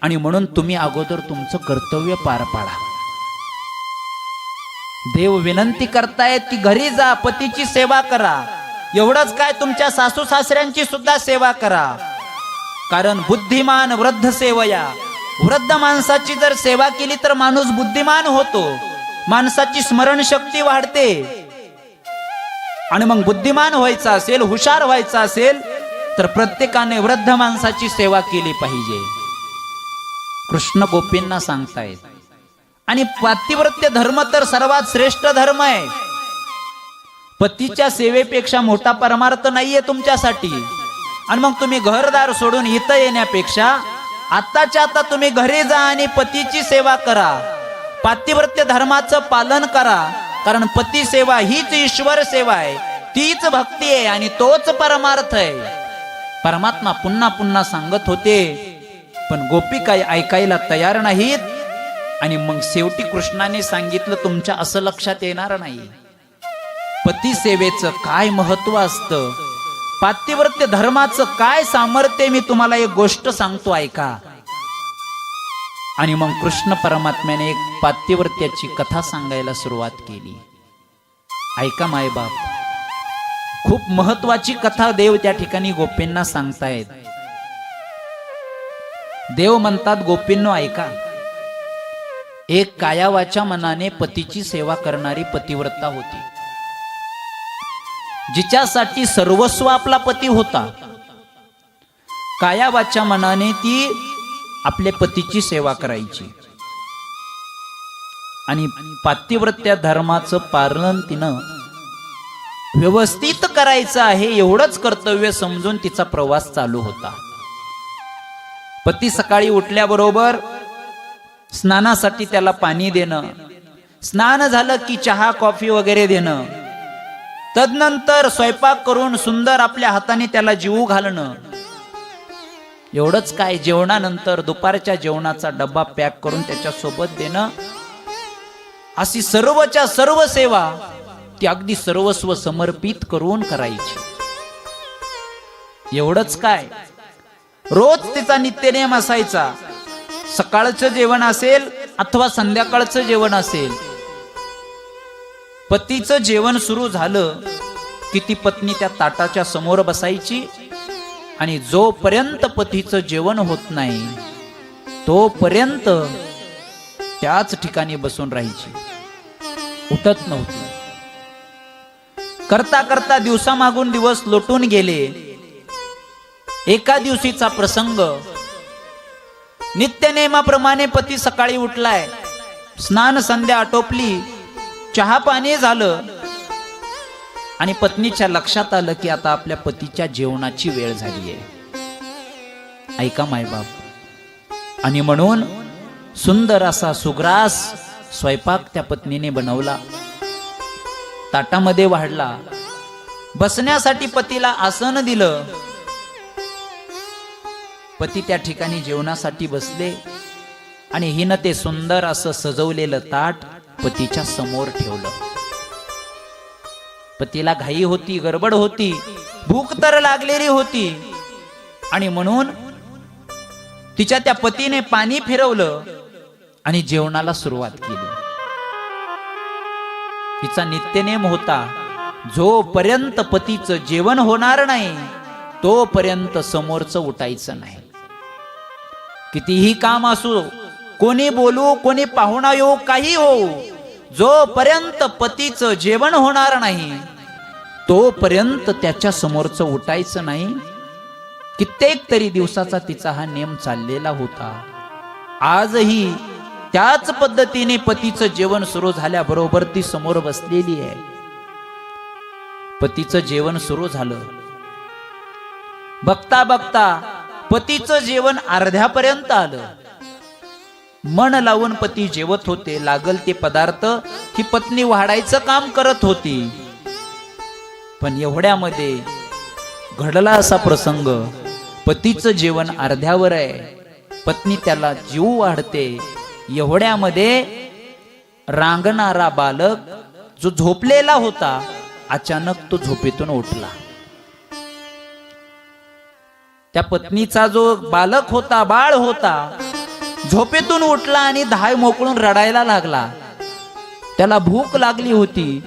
आणि म्हणून तुम्ही अगोदर तुमचं कर्तव्य पार पाडा. देव विनंती करतायत की घरी जा, पतीची सेवा करा. एवढंच काय, तुमच्या सासू सासऱ्यांची सुद्धा सेवा करा. कारण बुद्धिमान वृद्ध सेवया, वृद्ध माणसाची जर सेवा केली तर माणूस बुद्धिमान होतो, माणसाची स्मरणशक्ती वाढते. आणि मग बुद्धिमान व्हायचं असेल, हुशार व्हायचं असेल तर प्रत्येकाने वृद्ध माणसाची सेवा केली पाहिजे. कृष्ण गोपींना सांगतायत. आणि पातिव्रत्य धर्म तर सर्वात श्रेष्ठ धर्म आहे. पतीच्या सेवेपेक्षा मोठा परमार्थ नाहीये तुमच्यासाठी. आणि मग तुम्ही घरदार सोडून इथं येण्यापेक्षा आताच्या आता तुम्ही घरी जा आणि पतीची सेवा करा, पातिव्रत्य धर्माचं पालन करा. कारण पती सेवा हीच ईश्वर सेवा आहे, तीच भक्ती आहे आणि तोच परमार्थ आहे. परमात्मा पुन्हा पुन्हा सांगत होते, पण गोपी काही ऐकायला तयार नाहीत. आणि मग शेवटी कृष्णाने सांगितलं, तुमच्या असं लक्षात येणार नाही पती सेवेचं काय महत्व असतं, पातिव्रत्य धर्माचं काय सामर्थ्य. मी तुम्हाला एक गोष्ट सांगतो, ऐका. आणि मग कृष्ण परमात्म्याने एक पातिव्रत्याची कथा सांगायला सुरुवात केली. ऐका मायबाप, खूप महत्वाची कथा देव त्या ठिकाणी गोपींना सांगतायत. देव म्हणतात, गोपींनो ऐका. एक काया वाचा मनाने पतीची सेवा करणारी पतिव्रता होती, जिच्यासाठी सर्वस्व आपला पती होता. काया वाचा मनाने ती आपल्या पतीची सेवा करायची आणि पातिव्रत्य धर्माचं पालन तिनं व्यवस्थित करायचं आहे, एवढंच कर्तव्य समजून तिचा प्रवास चालू होता. पती सकाळी उठल्याबरोबर स्नानासाठी त्याला पाणी देणं, स्नान झालं की चहा कॉफी वगैरे देणं, तदनंतर स्वयंपाक करून सुंदर आपल्या हाताने त्याला जीव घालणं. एवढंच काय, जेवणानंतर दुपारच्या जेवणाचा डब्बा पॅक करून त्याच्या सोबत देणं, अशी सर्वच्या सर्व सेवा ती अगदी सर्वस्व समर्पित करून करायची. एवढंच काय, रोज तिचा नित्यनेम असायचा. सकाळचं जेवण असेल अथवा संध्याकाळचं जेवण असेल, पतीचं जेवण सुरू झालं की ती पत्नी त्या ताटाच्या समोर बसायची आणि जोपर्यंत पतीचं जेवण होत नाही तोपर्यंत त्याच ठिकाणी बसून राहायची, उठत नव्हती. करता करता दिवसामागून दिवस लोटून गेले. एका दिवशीचा प्रसंग, नित्यनेमाप्रमाणे पती सकाळी उठलाय, स्नान संध्या आटोपली चहा पाणी झालं आणि पत्नीच्या लक्षात आलं की आता आपल्या पतीच्या जेवणाची वेळ झाली आहे. ऐका मायबाप. आणि म्हणून सुंदर असा सुग्रास स्वयंपाक त्या पत्नीने बनवला, ताटामध्ये वाढला, बसण्यासाठी पतीला आसन दिलं. पती त्या ठिकाणी जेवणासाठी बसले आणि हिनं ते सुंदर असं सजवलेलं ताट पतीच्या समोर ठेवलं. पतीला घाई होती, गडबड होती, भूक तर लागलेली होती आणि म्हणून तिच्या त्या पतीने पाणी फिरवलं आणि जेवणाला सुरुवात केली. तिचा नित्यनेम होता, जोपर्यंत पतीचं जेवण होणार नाही तोपर्यंत समोरचं उठायचं नाही. कितीही काम असो, कोणी बोलू, कोणी पाहुणा येऊ, काही हो, जोपर्यंत पतीचं जेवण होणार नाही तोपर्यंत त्याच्या समोरचं उठायचं नाही. कित्येक तरी दिवसाचा तिचा हा नियम चाललेला होता. आजही त्याच पद्धतीने पतीचं जेवण सुरू झाल्याबरोबर ती समोर बसलेली आहे. पतीचं जेवण सुरू झालं. बघता बघता पतीचं जेवण अर्ध्यापर्यंत आलं. मन लावून पती जेवत होते. लागल ते पदार्थ ही पत्नी वाढायचं काम करत होती. पण एवढ्यामध्ये घडला असा प्रसंग, पतीचं जेवण अर्ध्यावर आहे, पत्नी त्याला जीव वाढते. एवढ्यामध्ये रांगणारा बालक जो झोपलेला होता अचानक तो झोपेतून उठला. त्या पत्नीचा जो बालक होता, बाळ होता, झोपेतून उठला आणि धाय मोकळून रडायला लागला. त्याला भूक लागली होती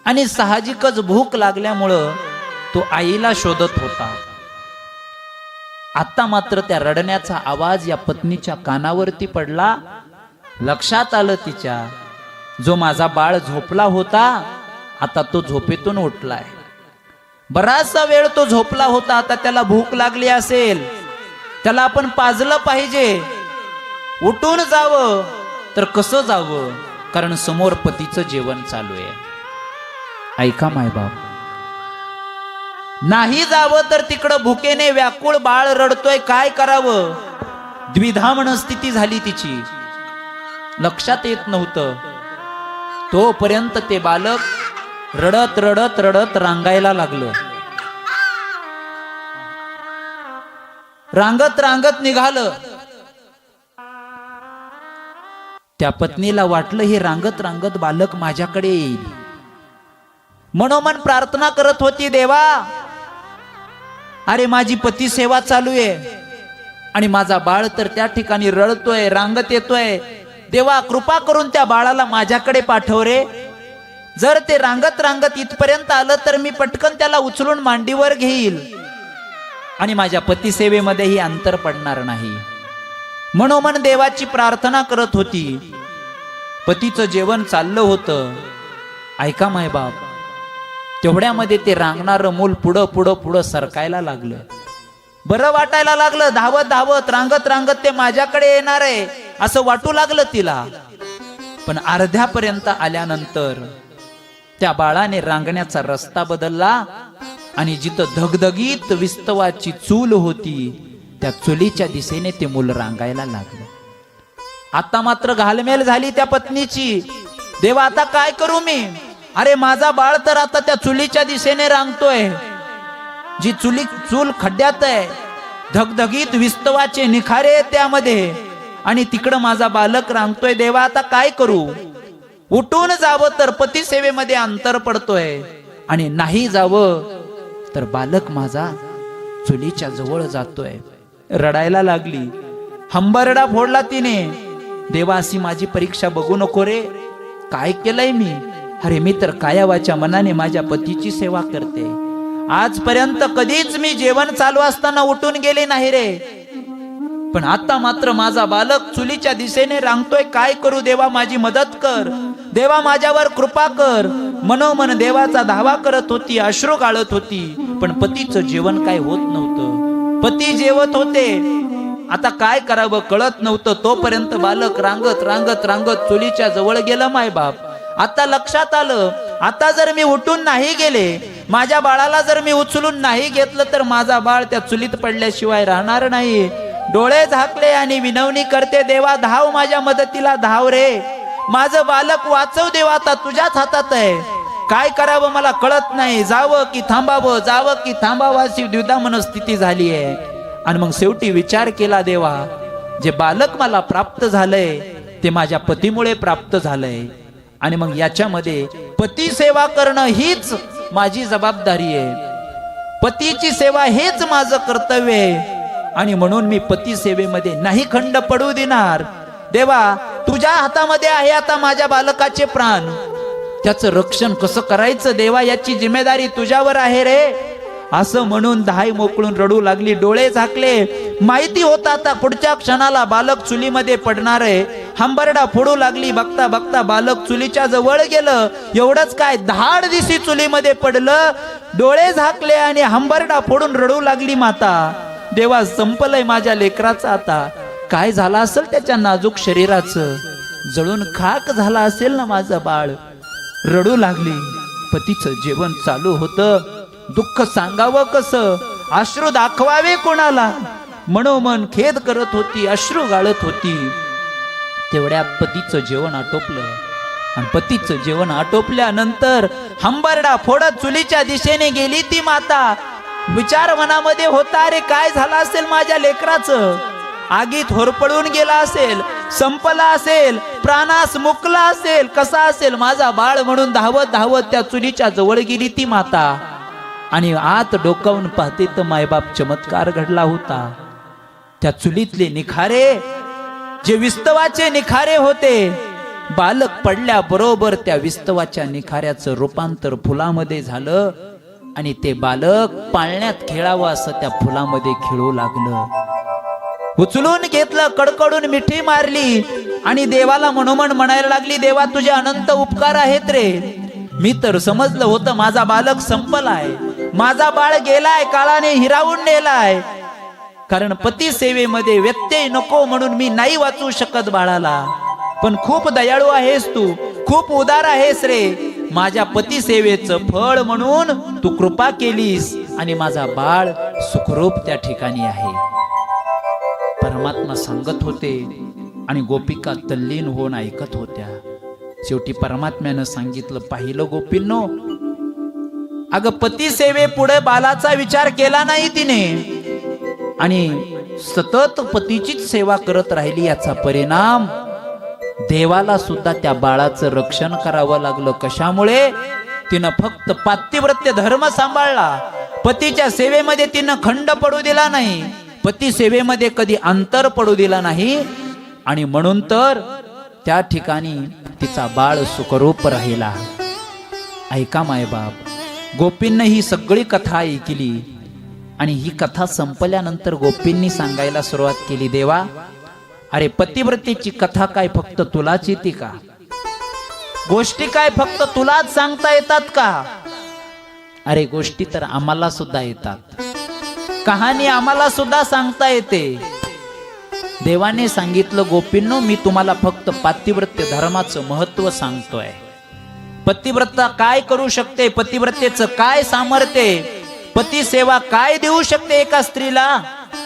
आणि साहजिकच भूक लागल्यामुळं तो आईला शोधत होता. आता मात्र त्या रडण्याचा आवाज या पत्नीच्या कानावरती पडला. लक्षात आलं तिच्या, जो माझा बाळ झोपला होता आता तो झोपेतून उठलाय. बराचसा वेळ तो झोपला होता, आता त्याला भूक लागली असेल, त्याला आपण पाजलं पाहिजे. उठून जावं तर कसं जावं, कारण समोर पतीचं जेवण चालू आहे. ऐका मायबाप, नाही जावं तर तिकडं भुकेने व्याकुळ बाळ रडतोय, काय करावं. द्विधा मनस्थिती झाली तिची. लक्षात येत नव्हतं. तोपर्यंत ते बालक रडत रडत रडत रांगायला लागलं. रांगत रांगत निघालं. त्या पत्नीला वाटलं हे रांगत रांगत बालक माझ्याकडे येईल. मनोमन प्रार्थना करत होती, देवा अरे माझी पती सेवा चालू आहे आणि माझा बाळ तर त्या ठिकाणी रडतोय, रांगत येतोय. देवा कृपा करून त्या बाळाला माझ्याकडे पाठव रे. जर ते रांगत रांगत इथपर्यंत आलं तर मी पटकन त्याला उचलून मांडीवर घेईल आणि माझ्या पती सेवेमध्येही अंतर पडणार नाही. मनोमन देवाची प्रार्थना करत होती. पतीचं जेवण चाललं होतं. ऐका मायबाप, तेवढ्यामध्ये ते रांगणारं मूल पुढं पुढं पुढं सरकायला लागलं. बरं वाटायला लागलं. धावत धावत रांगत रांगत ते माझ्याकडे येणार आहे असं वाटू लागलं तिला. पण अर्ध्यापर्यंत आल्यानंतर त्या बाळाने रांगण्याचा रस्ता बदलला आणि जिथं धगधगीत विस्तवाची चूल होती त्या चुलीच्या दिशेने ते मूल रांगायला लागलं. आता मात्र घालमेल झाली त्या पत्नीची. देवा आता काय करू मी. अरे माझा बाळ तर आता त्या चुलीच्या दिशेने रांगतोय, जी चूल खड्ड्यात आहे, धगधगीत विस्तवाचे निखारे त्यामध्ये, आणि तिकडं माझा बालक रांगतोय. देवा आता काय करू. उठून जावं तर पती सेवेमध्ये अंतर पडतोय आणि नाही जावं तर बालक माझा चुलीच्या जवळ जातोय. रडायला लागली. हंबरडा फोडला तिने. देवा अशी माझी परीक्षा बघू नको रे. काय केलंय मी. अरे मी तर कायावाच्या मनाने माझ्या पतीची सेवा करते. आजपर्यंत कधीच मी जेवण चालू असताना उठून गेले नाही रे. पण आता मात्र माझा बालक चुलीच्या दिशेने रांगतोय. काय करू देवा, माझी मदत कर. देवा माझ्यावर कृपा कर. मनोमन देवाचा धावा करत होती, अश्रू गाळत होती. पण पतीचं जेवण काय होत नव्हतं. पती जेवत होते, आता काय करावं कळत नव्हतं. तोपर्यंत बालक रांगत रांगत रांगत चुलीच्या जवळ गेलं. मायबाप आता लक्षात आलं, आता जर मी उठून नाही गेले, माझ्या बाळाला जर मी उचलून नाही घेतलं तर माझा बाळ त्या चुलीत पडल्याशिवाय राहणार नाही. डोळे झाकले आणि विनवणी करते, देवा धाव, माझ्या मदतीला धाव रे, माझं बालक वाचव देवा, आता तुझ्याच हातात आहे. काय करावं मला कळत नाही, जावं की थांबावं, जावं की थांबावं अशी द्विधा मनस्थिती झाली आहे. आणि मग शेवटी विचार केला, देवा जे बालक मला प्राप्त झालंय ते माझ्या पतीमुळे प्राप्त झालंय, आणि मग याच्यामध्ये पती सेवा करणं हीच माझी जबाबदारी आहे, पतीची सेवा हेच माझं कर्तव्य आहे. आणि म्हणून मी पती सेवेमध्ये नाही खंड पडू देणार. देवा तुझ्या हातामध्ये आहे आता माझ्या बालकाचे प्राण, त्याचं रक्षण कसं करायचं देवा, याची जिम्मेदारी तुझ्यावर आहे रे. असं म्हणून धाय मोकळून रडू लागली, डोळे झाकले. माहिती होता आता पुढच्या क्षणाला बालक चुलीमध्ये पडणार आहे. हंबरडा फोडू लागली, बघता बघता बालक चुलीच्या जवळ गेलं. एवढंच काय, धाड दिशी चुलीमध्ये पडलं. डोळे झाकले आणि हंबरडा फोडून रडू लागली माता, देवा संपलंय माझ्या लेकराचं, आता काय झालं असेल त्याच्या नाजूक शरीराचं, जळून खाक झाला असेल ना माझं बाळ. रडू लागली. पतीचं जेवण चालू होतं, दुःख सांगावं कसं, अश्रू दाखवावे कोणाला, मनोमन खेद करत होती, अश्रू गाळत होती. तेवढ्यात पतीचं जेवण आटोपलं, आणि पतीचं जेवण आटोपल्यानंतर हंबरडा फोडत चुलीच्या दिशेने गेली ती माता. विचार मनामध्ये होता, अरे काय झालं असेल माझ्या लेकराचं, आगीत होरपळून गेला असेल, संपला असेल, प्राणास मुकला असेल, कसा असेल माझा बाळ, म्हणून धावत धावत त्या चुलीच्या जवळ गेली ती माता. आणि आत डोकावून पाहते तर मायबाप चमत्कार घडला होता. त्या चुलीतले निखारे जे विस्तवाचे निखारे होते, बालक पडल्याबरोबर त्या विस्तवाच्या निखाऱ्याचं रूपांतर फुलामध्ये झालं, आणि ते बालक पाळण्यात खेळावं असं त्या फुलामध्ये खेळू लागलं. उचलून घेतलं, कडकडून मिठी मारली आणि देवाला मनोमन म्हणायला लागली, देवा तुझे अनंत उपकार आहेत रे, मी तर समजलं होतं माझा बालक संपलाय, माझा बाळ गेलाय, काळाने हिरावून नेलाय, कारण पती सेवेमध्ये व्यत्यय नको म्हणून मी नाही वाचू शकत बाळाला. पण खूप दयाळू आहेस तू, खूप उदार आहेस रे, माझ्या पती सेवेचं फळ म्हणून तू कृपा केलीस आणि माझा बाळ सुखरूप त्या ठिकाणी आहे. परमात्मा सांगत होते आणि गोपिका तल्लीन होऊन ऐकत होत्या. शेवटी परमात्म्यानं सांगितलं, पाहिलं गोपींनो, अगं पती सेवे पुढे बालाचा विचार केला नाही तिने, आणि सतत पतीचीच सेवा करत राहिली. याचा परिणाम देवाला सुद्धा त्या बाळाचं रक्षण करावं लागलं. कशामुळे? तिनं फक्त पातिव्रत्य धर्म सांभाळला, पतीच्या सेवेमध्ये तिनं खंड पडू दिला नाही, पती सेवेमध्ये कधी अंतर पडू दिला नाही, आणि म्हणून तर त्या ठिकाणी तिचा बाळ सुखरूप राहिला. ऐका मायबाप, गोपींनी ही सगळी कथा ऐकली, आणि ही कथा संपल्यानंतर गोपींनी सांगायला सुरुवात केली, देवा अरे पतिव्रतेची कथा काय फक्त तुलाच येते का? गोष्टी काय फक्त तुलाच सांगता येतात का? अरे गोष्टी तर आम्हाला सुद्धा येतात, कहाणी आम्हाला सुद्धा सांगता येते. देवाने सांगितलं, गोपींनो मी तुम्हाला फक्त पातिव्रत्य धर्माचं महत्व सांगतोय. पतिव्रता काय करू शकते, पतिव्रतेचं काय सामर्थ्य, पती सेवा काय देऊ शकते एका स्त्रीला,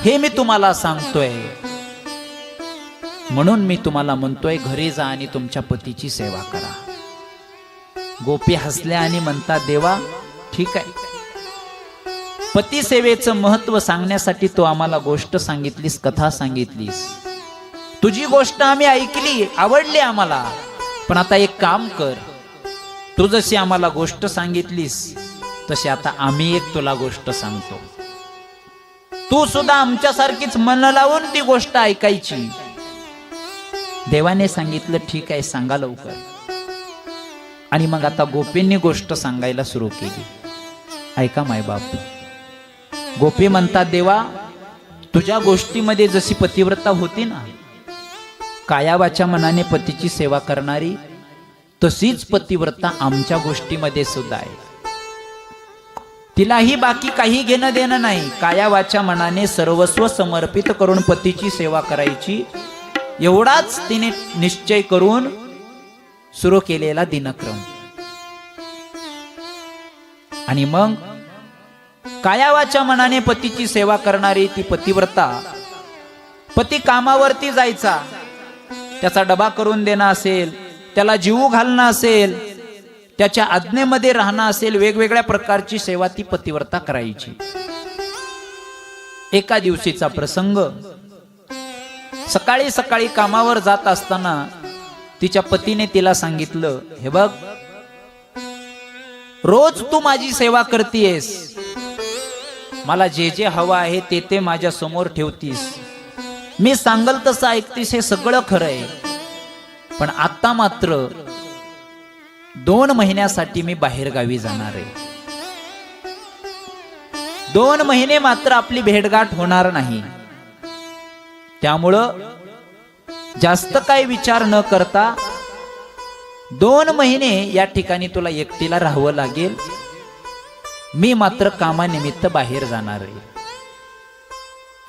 हे मी तुम्हाला सांगतोय. म्हणून मी तुम्हाला म्हणतोय, घरी जा आणि तुमच्या पतीची सेवा करा. गोपी हसल्या आणि म्हणतात, देवा ठीक आहे, पती सेवेचं महत्व सांगण्यासाठी तू आम्हाला गोष्ट सांगितलीस, कथा सांगितलीस, तुझी गोष्ट आम्ही ऐकली, आवडली आम्हाला. पण आता एक काम कर, तू जशी आम्हाला गोष्ट सांगितलीस तशी आता आम्ही एक तुला गोष्ट सांगतो, तू सुद्धा आमच्यासारखीच मन लावून ती गोष्ट ऐकायची. देवाने सांगितलं, ठीक आहे सांगा लवकर. आणि मग आता गोपींनी गोष्ट सांगायला सुरू केली. ऐका मायबाप, गोपी म्हणतात, देवा तुझ्या गोष्टीमध्ये जशी पतिव्रता होती ना, काया वाचा मनाने पतीची सेवा करणारी, तशीच पतिव्रता आमच्या गोष्टीमध्ये सुद्धा आहे. तिलाही बाकी काही घेणं देणं नाही, काया वाचा मनाने सर्वस्व समर्पित करून पतीची सेवा करायची, एवढाच तिने निश्चय करून सुरू केलेला दिनक्रम. आणि मग कायावाच्या मनाने पतीची सेवा करणारी ती पतिव्रता, पती कामावरती जायचा, त्याचा डबा करून देणं असेल, त्याला जीव घालणं असेल, त्याच्या आज्ञेमध्ये राहणं असेल, वेगवेगळ्या प्रकारची सेवा ती पतिव्रता करायची. एका दिवशीचा प्रसंग, सकाळी सकाळी कामावर जात असताना तिच्या पतीने तिला सांगितलं, हे बघ, रोज तू माझी सेवा करतीयस, मला जे जे हवं आहे ते ते माझ्या समोर ठेवतीस, मी सांगल तसं ऐकतीस, हे सगळं खरं आहे, पण आता मात्र 2 महिन्यासाठी मी बाहेर गावी जाणार आहे. 2 महिने मात्र आपली भेटगाठ होणार नाही. त्यामुळं जास्त काही विचार न करता 2 महिने या ठिकाणी तुला एकटीला राहावं लागेल. मी मात्र कामानिमित्त बाहेर जाणार आहे.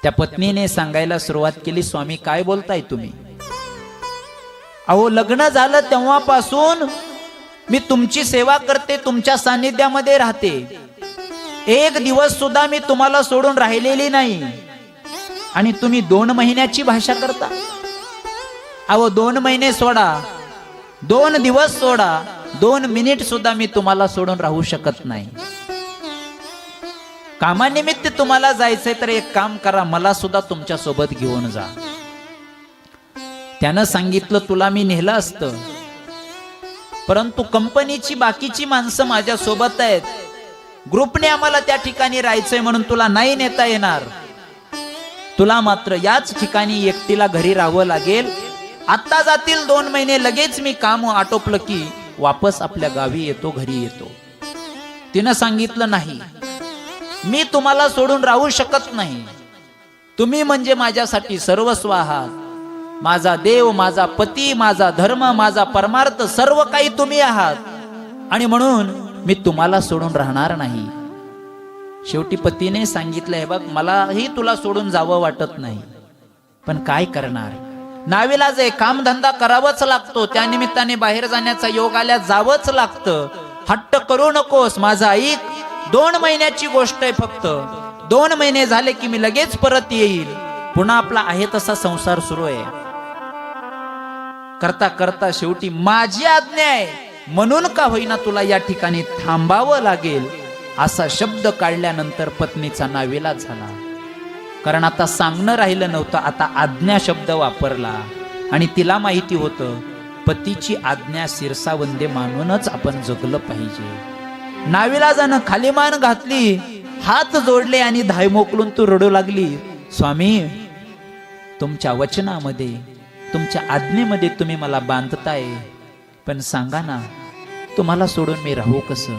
त्या पत्नीने सांगायला सुरुवात केली, स्वामी काय बोलताय तुम्ही? अहो, लग्न झालं तेव्हापासून मी तुमची सेवा करते, तुमच्या सानिध्यामध्ये राहते, एक दिवस सुद्धा मी तुम्हाला सोडून राहिलेली नाही, आणि तुम्ही 2 महिन्याची भाषा करता? अहो, 2 महिने सोडा, 2 दिवस सोडा, 2 मिनिट सुद्धा मी तुम्हाला सोडून राहू शकत नाही. कामानिमित्त तुम्हाला जायचंय तर एक काम करा, मला सुद्धा तुमच्या सोबत घेऊन जा. त्यानं सांगितलं, तुला मी नेलं असतं, परंतु कंपनीची बाकीची माणसं माझ्या सोबत आहेत, ग्रुपने आम्हाला त्या ठिकाणी राहायचंय म्हणून तुला नाही नेता येणार. तुला मात्र याच ठिकाणी एकटीला घरी राहावं लागेल. आता जातील 2 महिने, लगेच मी काम आटोपलं की वापस आपल्या गावी येतो, घरी येतो. तिनं सांगितलं, नाही, मी तुम्हाला सोडून राहू शकत नाही. तुम्ही म्हणजे माझ्यासाठी सर्वस्व आहात, माझा देव, माझा पती, माझा धर्म, माझा परमार्थ, सर्व काही तुम्ही आहात, आणि म्हणून मी तुम्हाला सोडून राहणार नाही. शेवटी पतीने सांगितलं, हे बघ, मलाही तुला सोडून जावं वाटत नाही, पण काय करणार, नाविलाज आहे, कामधंदा करावाच लागतो, त्या निमित्ताने बाहेर जाण्याचा योग आल्या जावंच लागतं. हट्ट करू नकोस, माझा ऐक, 2 महिन्याची गोष्ट आहे फक्त. 2 महिने झाले की मी लगेच परत येईल, पुन्हा आपला आहे तसा संसार सुरू आहे. करता करता शेवटी माझी आज्ञा आहे म्हणून का होईना तुला या ठिकाणी थांबावं लागेल, असा शब्द काढल्यानंतर पत्नीचा नाविलाज झाला. कारण आता सांगणं राहिलं नव्हतं, आता आज्ञा शब्द वापरला, आणि तिला माहिती होतं पतीची आज्ञा शिरसावंदे मानूनच आपण जगलं पाहिजे. नाविलाजानं खाली मान घातली, हात जोडले आणि धाय मोकलून तू रडू लागली, स्वामी, तुमच्या वचनामध्ये, तुमच्या आज्ञेमध्ये तुम्ही मला बांधताय, पण सांगा ना, तुम्हाला सोडून मी राहू कसं?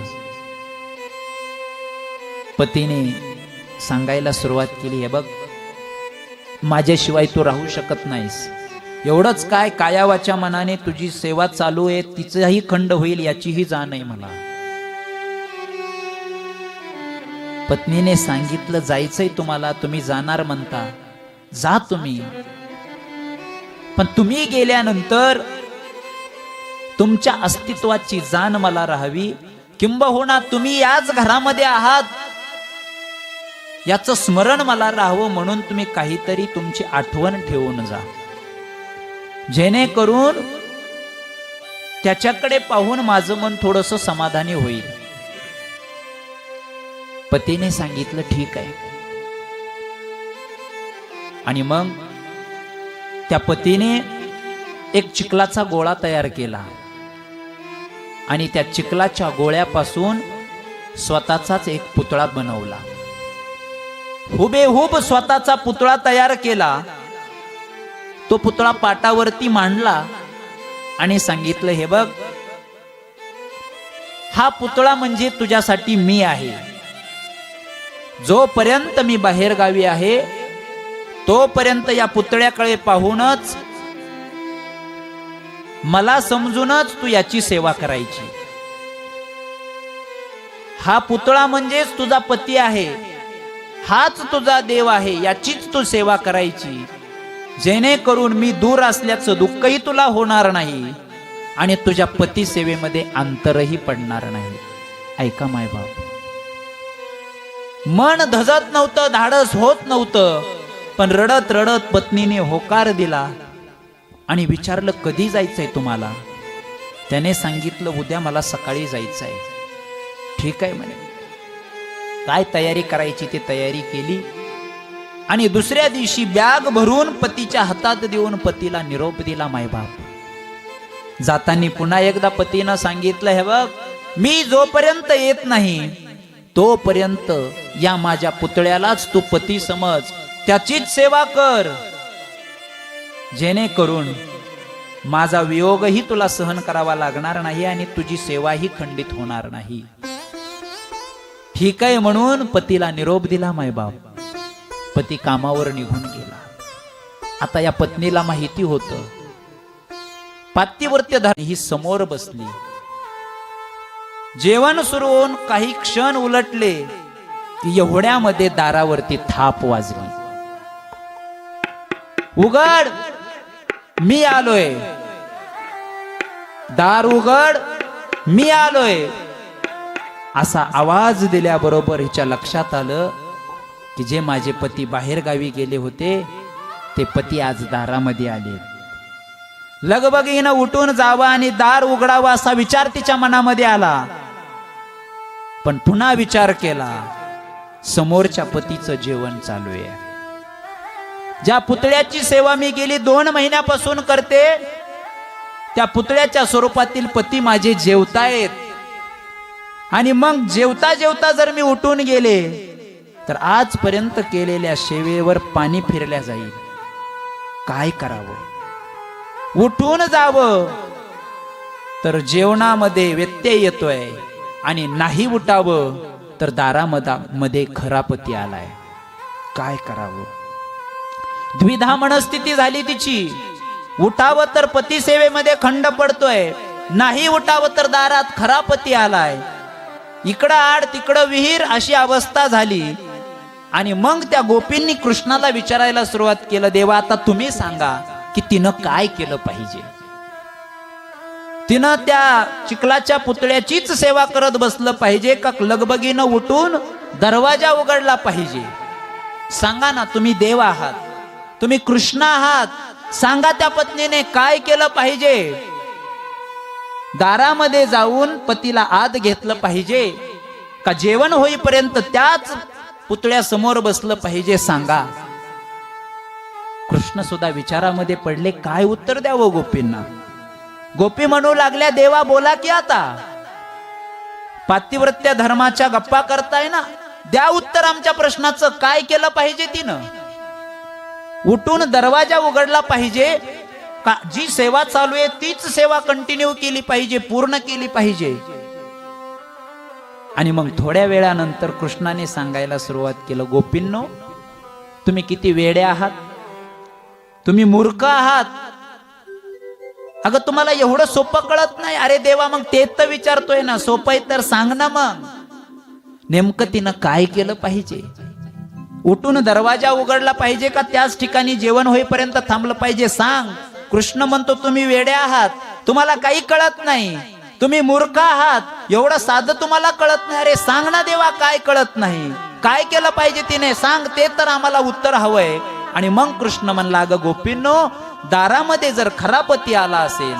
पतीने सांगायला सुरुवात केली, हे बघ, माझ्याशिवाय तू राहू शकत नाहीस. एवढंच काय, कायावाच्या मनाने तुझी सेवा चालू आहे, तिचाही खंड होईल याचीही जाण आहे मला. पत्नीने सांगितलं, जायचंय तुम्हाला, तुम्ही जाणार म्हणता, जा तुम्ही, पण तुम्ही गेल्यानंतर तुमच्या अस्तित्वाची जाण मला राहावी, किंबहुना तुम्ही याच घरामध्ये आहात याचं स्मरण मला राहावं, म्हणून तुम्ही काहीतरी तुमची आठवण ठेवून जा, जेणेकरून त्याच्याकडे पाहून माझं मन थोडंसं समाधानी होईल. पतीने सांगितलं, ठीक आहे. आणि मग त्या पतीने एक चिखलाचा गोळा तयार केला, आणि त्या चिखलाच्या गोळ्यापासून स्वतःचाच एक पुतळा बनवला. हुबेहूब स्वतःचा पुतळा तयार केला. तो पुतळा पाटावरती मांडला आणि सांगितलं, हे बघ, हा पुतळा म्हणजे तुझ्यासाठी मी आहे. जोपर्यंत मी बाहेर गावी आहे तोपर्यंत या पुतळ्याकडे पाहूनच, मला समजूनच तू याची सेवा करायची. हा पुतळा म्हणजेच तुझा पती आहे, हाच तुझा देव आहे, याचीच तू सेवा करायची, जेणेकरून मी दूर असल्याचं दुःखही तुला होणार नाही, आणि तुझ्या पती सेवेमध्ये अंतरही पडणार नाही. ऐका मायबाप, मन धजत नव्हतं, धाडस होत नव्हतं, पण रडत रडत पत्नीने होकार दिला आणि विचारलं कधी जायचंय तुम्हाला. त्याने सांगितलं उद्या मला सकाळी जायचंय. ठीक आहे म्हणे. काय तयारी करायची ती तयारी केली आणि दुसऱ्या दिवशी बॅग भरून पतीच्या हातात देऊन पतीला निरोप दिला. मायबाप जाताना पुन्हा एकदा पतीनं सांगितलं, हे बघ, मी जोपर्यंत येत नाही तोपर्यंत या माझ्या पुतळ्यालाच तू पती समज, त्याचीच सेवा कर, जेणेकरून माझा वियोगही तुला सहन करावा लागणार नाही आणि तुझी सेवाही खंडित होणार नाही. ठीक आहे म्हणून पतीला निरोप दिला. मायबाप, पती कामावर निघून गेला. आता या पत्नीला माहिती होतं पातिव्रत्य धर्म ही समोर बसली. जेवण सुरू होऊन काही क्षण उलटले की एवढ्यामध्ये दारावरती थाप वाजली. उघड, मी आलोय. दार उघड, मी आलोय. असा आवाज दिल्याबरोबर हिच्या लक्षात आलं की जे माझे पती बाहेर गावी गेले होते ते पती आज दारामध्ये आले. लगबगीनं उठून जावं आणि दार उघडावं असा विचार तिच्या मनामध्ये आला. पण पुन्हा विचार केला, समोरच्या पतीचं जेवण चालू आहे. ज्या पुतळ्याची सेवा मी गेली 2 महिन्यापासून करते त्या पुतळ्याच्या स्वरूपातील पती माझे जेवतायत आणि मग जेवता जेवता जर मी उठून गेले तर आजपर्यंत केलेल्या सेवेवर पाणी फिरल्या जाईल. काय करावं? उठून जावं तर जेवणामध्ये व्यत्यय येतोय आणि नाही उठावं तर दारामध्ये खरा पती आलाय. काय करावं? द्विधा मनस्थिती झाली तिची. उठावं तर पती सेवेमध्ये खंड पडतोय, नाही उठावं तर दारात खरा पती आलाय. इकडं आड तिकडं विहीर अशी अवस्था झाली. आणि मग त्या गोपींनी कृष्णाला विचारायला सुरुवात केलं, देवा आता तुम्ही सांगा की तिनं काय केलं पाहिजे. तिनं त्या चिखलाच्या पुतळ्याचीच सेवा करत बसलं पाहिजे का लगबगीनं उठून दरवाजा उघडला पाहिजे? सांगा ना, तुम्ही देव आहात, तुम्ही कृष्ण आहात, सांगा त्या पत्नीने काय केलं पाहिजे? दारामध्ये जाऊन पतीला आत घेतलं पाहिजे का जेवण होईपर्यंत त्याच पुतळ्या समोर बसलं पाहिजे? सांगा. कृष्ण सुद्धा विचारामध्ये पडले, काय उत्तर द्यावं गोपींना. गोपी म्हणू लागल्या, देवा बोला की आता. पातिव्रत्य धर्माच्या गप्पा करताय ना, द्या उत्तर आमच्या प्रश्नाचं. काय केलं पाहिजे तिनं? उठून दरवाजा उघडला पाहिजे का जी सेवा चालू आहे तीच सेवा कंटिन्यू केली पाहिजे, पूर्ण केली पाहिजे? आणि मग थोड्या वेळानंतर कृष्णाने सांगायला सुरुवात केलं, गोपींनो, तुम्ही किती वेडे आहात, तुम्ही मूर्ख आहात. अगं तुम्हाला एवढं सोपं कळत नाही? अरे देवा, मग तेच तर विचारतोय ना, सोपं आहे तर सांग ना. मग नेमकं तिनं काय केलं पाहिजे? उठून दरवाजा उघडला पाहिजे का त्याच ठिकाणी जेवण होईपर्यंत थांबलं पाहिजे? सांग. कृष्ण म्हणतो, तुम्ही वेडे आहात, तुम्हाला काही कळत नाही, तुम्ही मूर्ख आहात, एवढं साधं तुम्हाला कळत नाही. अरे सांग ना देवा, काय कळत नाही? काय केलं पाहिजे तिने? सांग, ते तर आम्हाला उत्तर हवंय. आणि मग कृष्ण म्हणला, अगं गोपींनो, दारामध्ये जर खरा पती आला असेल,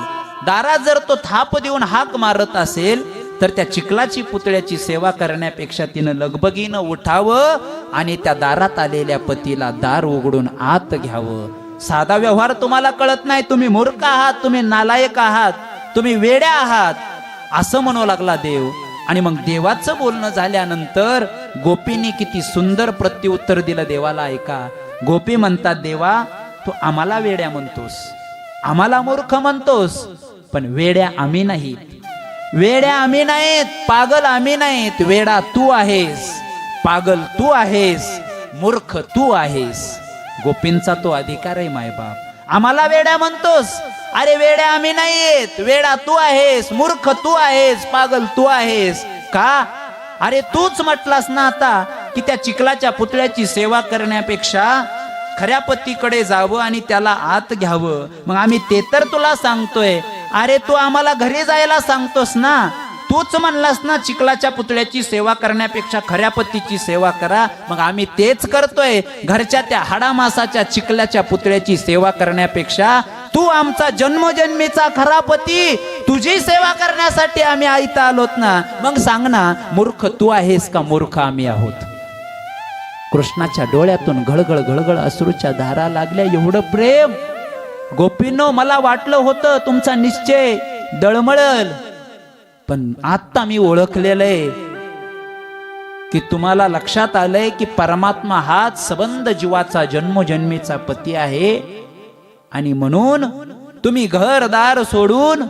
दारात जर तो थाप देऊन हाक मारत असेल, तर त्या चिखलाची पुतळ्याची सेवा करण्यापेक्षा तिनं लगबगीनं उठावं आणि त्या दारात आलेल्या पतीला दार उघडून आत घ्यावं. साधा व्यवहार तुम्हाला कळत नाही, तुम्ही मूर्ख आहात, तुम्ही नालायक आहात, तुम्ही वेड्या आहात, असं म्हणू लागला देव. आणि मग देवाचं बोलणं झाल्यानंतर गोपींनी किती सुंदर प्रत्युत्तर दिलं देवाला. ऐका, गोपी म्हणतात, देवा, तू आम्हाला वेड्या म्हणतोस, आम्हाला मूर्ख म्हणतोस, पण वेड्या आम्ही नाहीत, वेड्या आम्ही नाहीत, पागल आम्ही नाहीत. वेडा तू आहेस, पागल तू आहेस, मूर्ख तू आहेस. गोपींचा तो अधिकार आहे. मायबाप, आम्हाला वेड्या म्हणतोस? अरे वेड्या आम्ही नाहीत, वेडा तू आहेस, मूर्ख तू आहेस, पागल तू आहेस. का? अरे तूच म्हटलास ना आता की त्या चिखलाच्या पुतळ्याची सेवा करण्यापेक्षा खऱ्या पतीकडे जावं आणि त्याला आत घ्यावं. मग आम्ही ते तर तुला सांगतोय, अरे तू आम्हाला घरी जायला सांगतोस ना, तूच म्हणलास ना चिखलाच्या पुतळ्याची सेवा करण्यापेक्षा खऱ्या पतीची सेवा करा, मग आम्ही तेच करतोय. घरच्या त्या हाडामासाच्या चिखलाच्या पुतळ्याची सेवा करण्यापेक्षा तू आमचा जन्मजन्मीचा खरा पती, तुझी सेवा करण्यासाठी आम्ही आयता आलोत ना. मग सांग ना, मूर्ख तू आहेस का मूर्ख आम्ही आहोत? कृष्णाच्या डोळ्यातून घळघळ घळघळ अश्रूच्या धारा लागल्या. एवढं प्रेम गोपींनो, मला वाटलं होतं तुमचा निश्चय दळमळल, पण आता मी ओळखलेलं आहे की तुम्हाला लक्षात आलंय की परमात्मा हाच सबंध जीवाचा जन्मजन्मीचा पती आहे. आणि म्हणून तुम्ही घरदार सोडून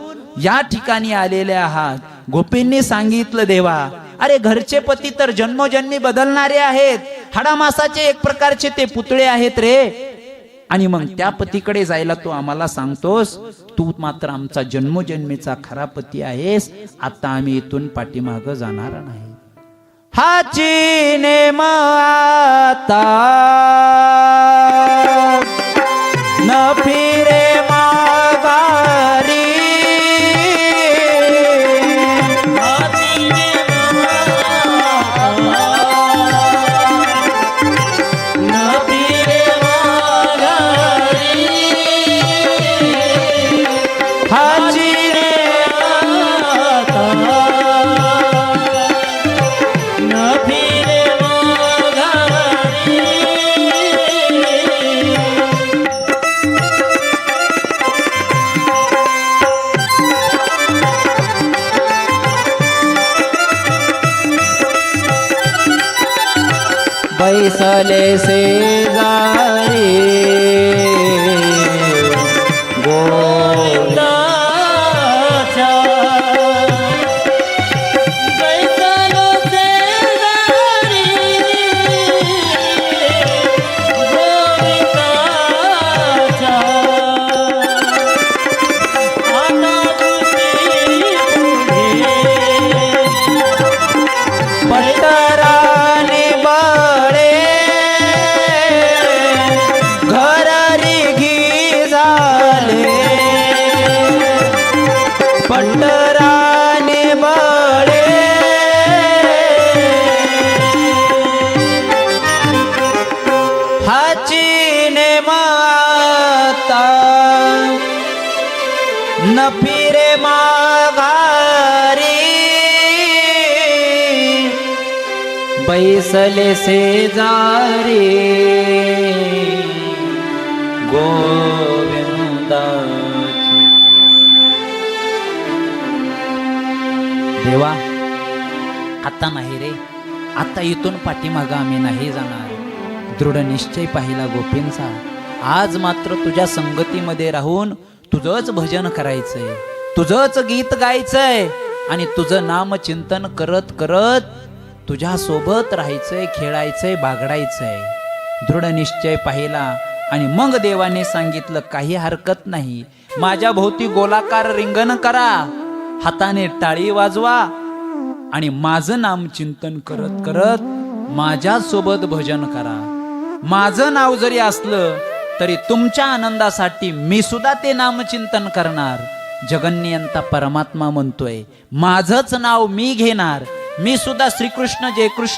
या ठिकाणी आलेले आहात. गोपींनी सांगितलं, देवा अरे घरचे पती तर जन्मोजन्मी बदलणारे आहेत, हाडामासाचे एक प्रकारचे ते पुतळे आहेत रे. आणि मग त्या पतीकडे जायला तू आम्हाला सांगतोस, तू मात्र आमचा जन्मोजन्मीचा खरा पती आहेस. आता आम्ही इथून पाठीमागं जाणार नाही. हाची नेम आता न फिरे माघारी, बैसले से जारी गोविंदाच्या, बैसले से जारी गोविंदाच्या, आता दुसरी पटराने बळे घरारी घी झाले, पटराने बळे हाची नेम आता न फिरे माघारी, बैसले से जारी गोविंदाची. देवा आता नाही रे, आता इथून पाठीमागं आम्ही नाही जाणार. दृढ निश्चय पाहिला गोपींचा. आज मात्र तुझ्या संगतीमध्ये राहून तुझंच भजन करायचंय, तुझंच गीत गायचंय आणि तुझं नाम चिंतन करत करत तुझ्या सोबत राहायचंय, खेळायचंय, बागडायचंय. दृढ निश्चय पाहिला आणि मग देवाने सांगितलं, काही हरकत नाही, माझ्या भोवती गोलाकार रिंगण करा, हाताने टाळी वाजवा आणि माझं नाम चिंतन करत करत माझ्या सोबत भजन करा. माझं नाव जरी असलं तरी तुमच्या आनंदासाठी मी सुद्धा ते नाम चिंतन करणार. जगन्नियंता परमात्मा म्हणतोय, माझंच नाव मी घेणार, मी सुद्धा श्रीकृष्ण जय कृष्ण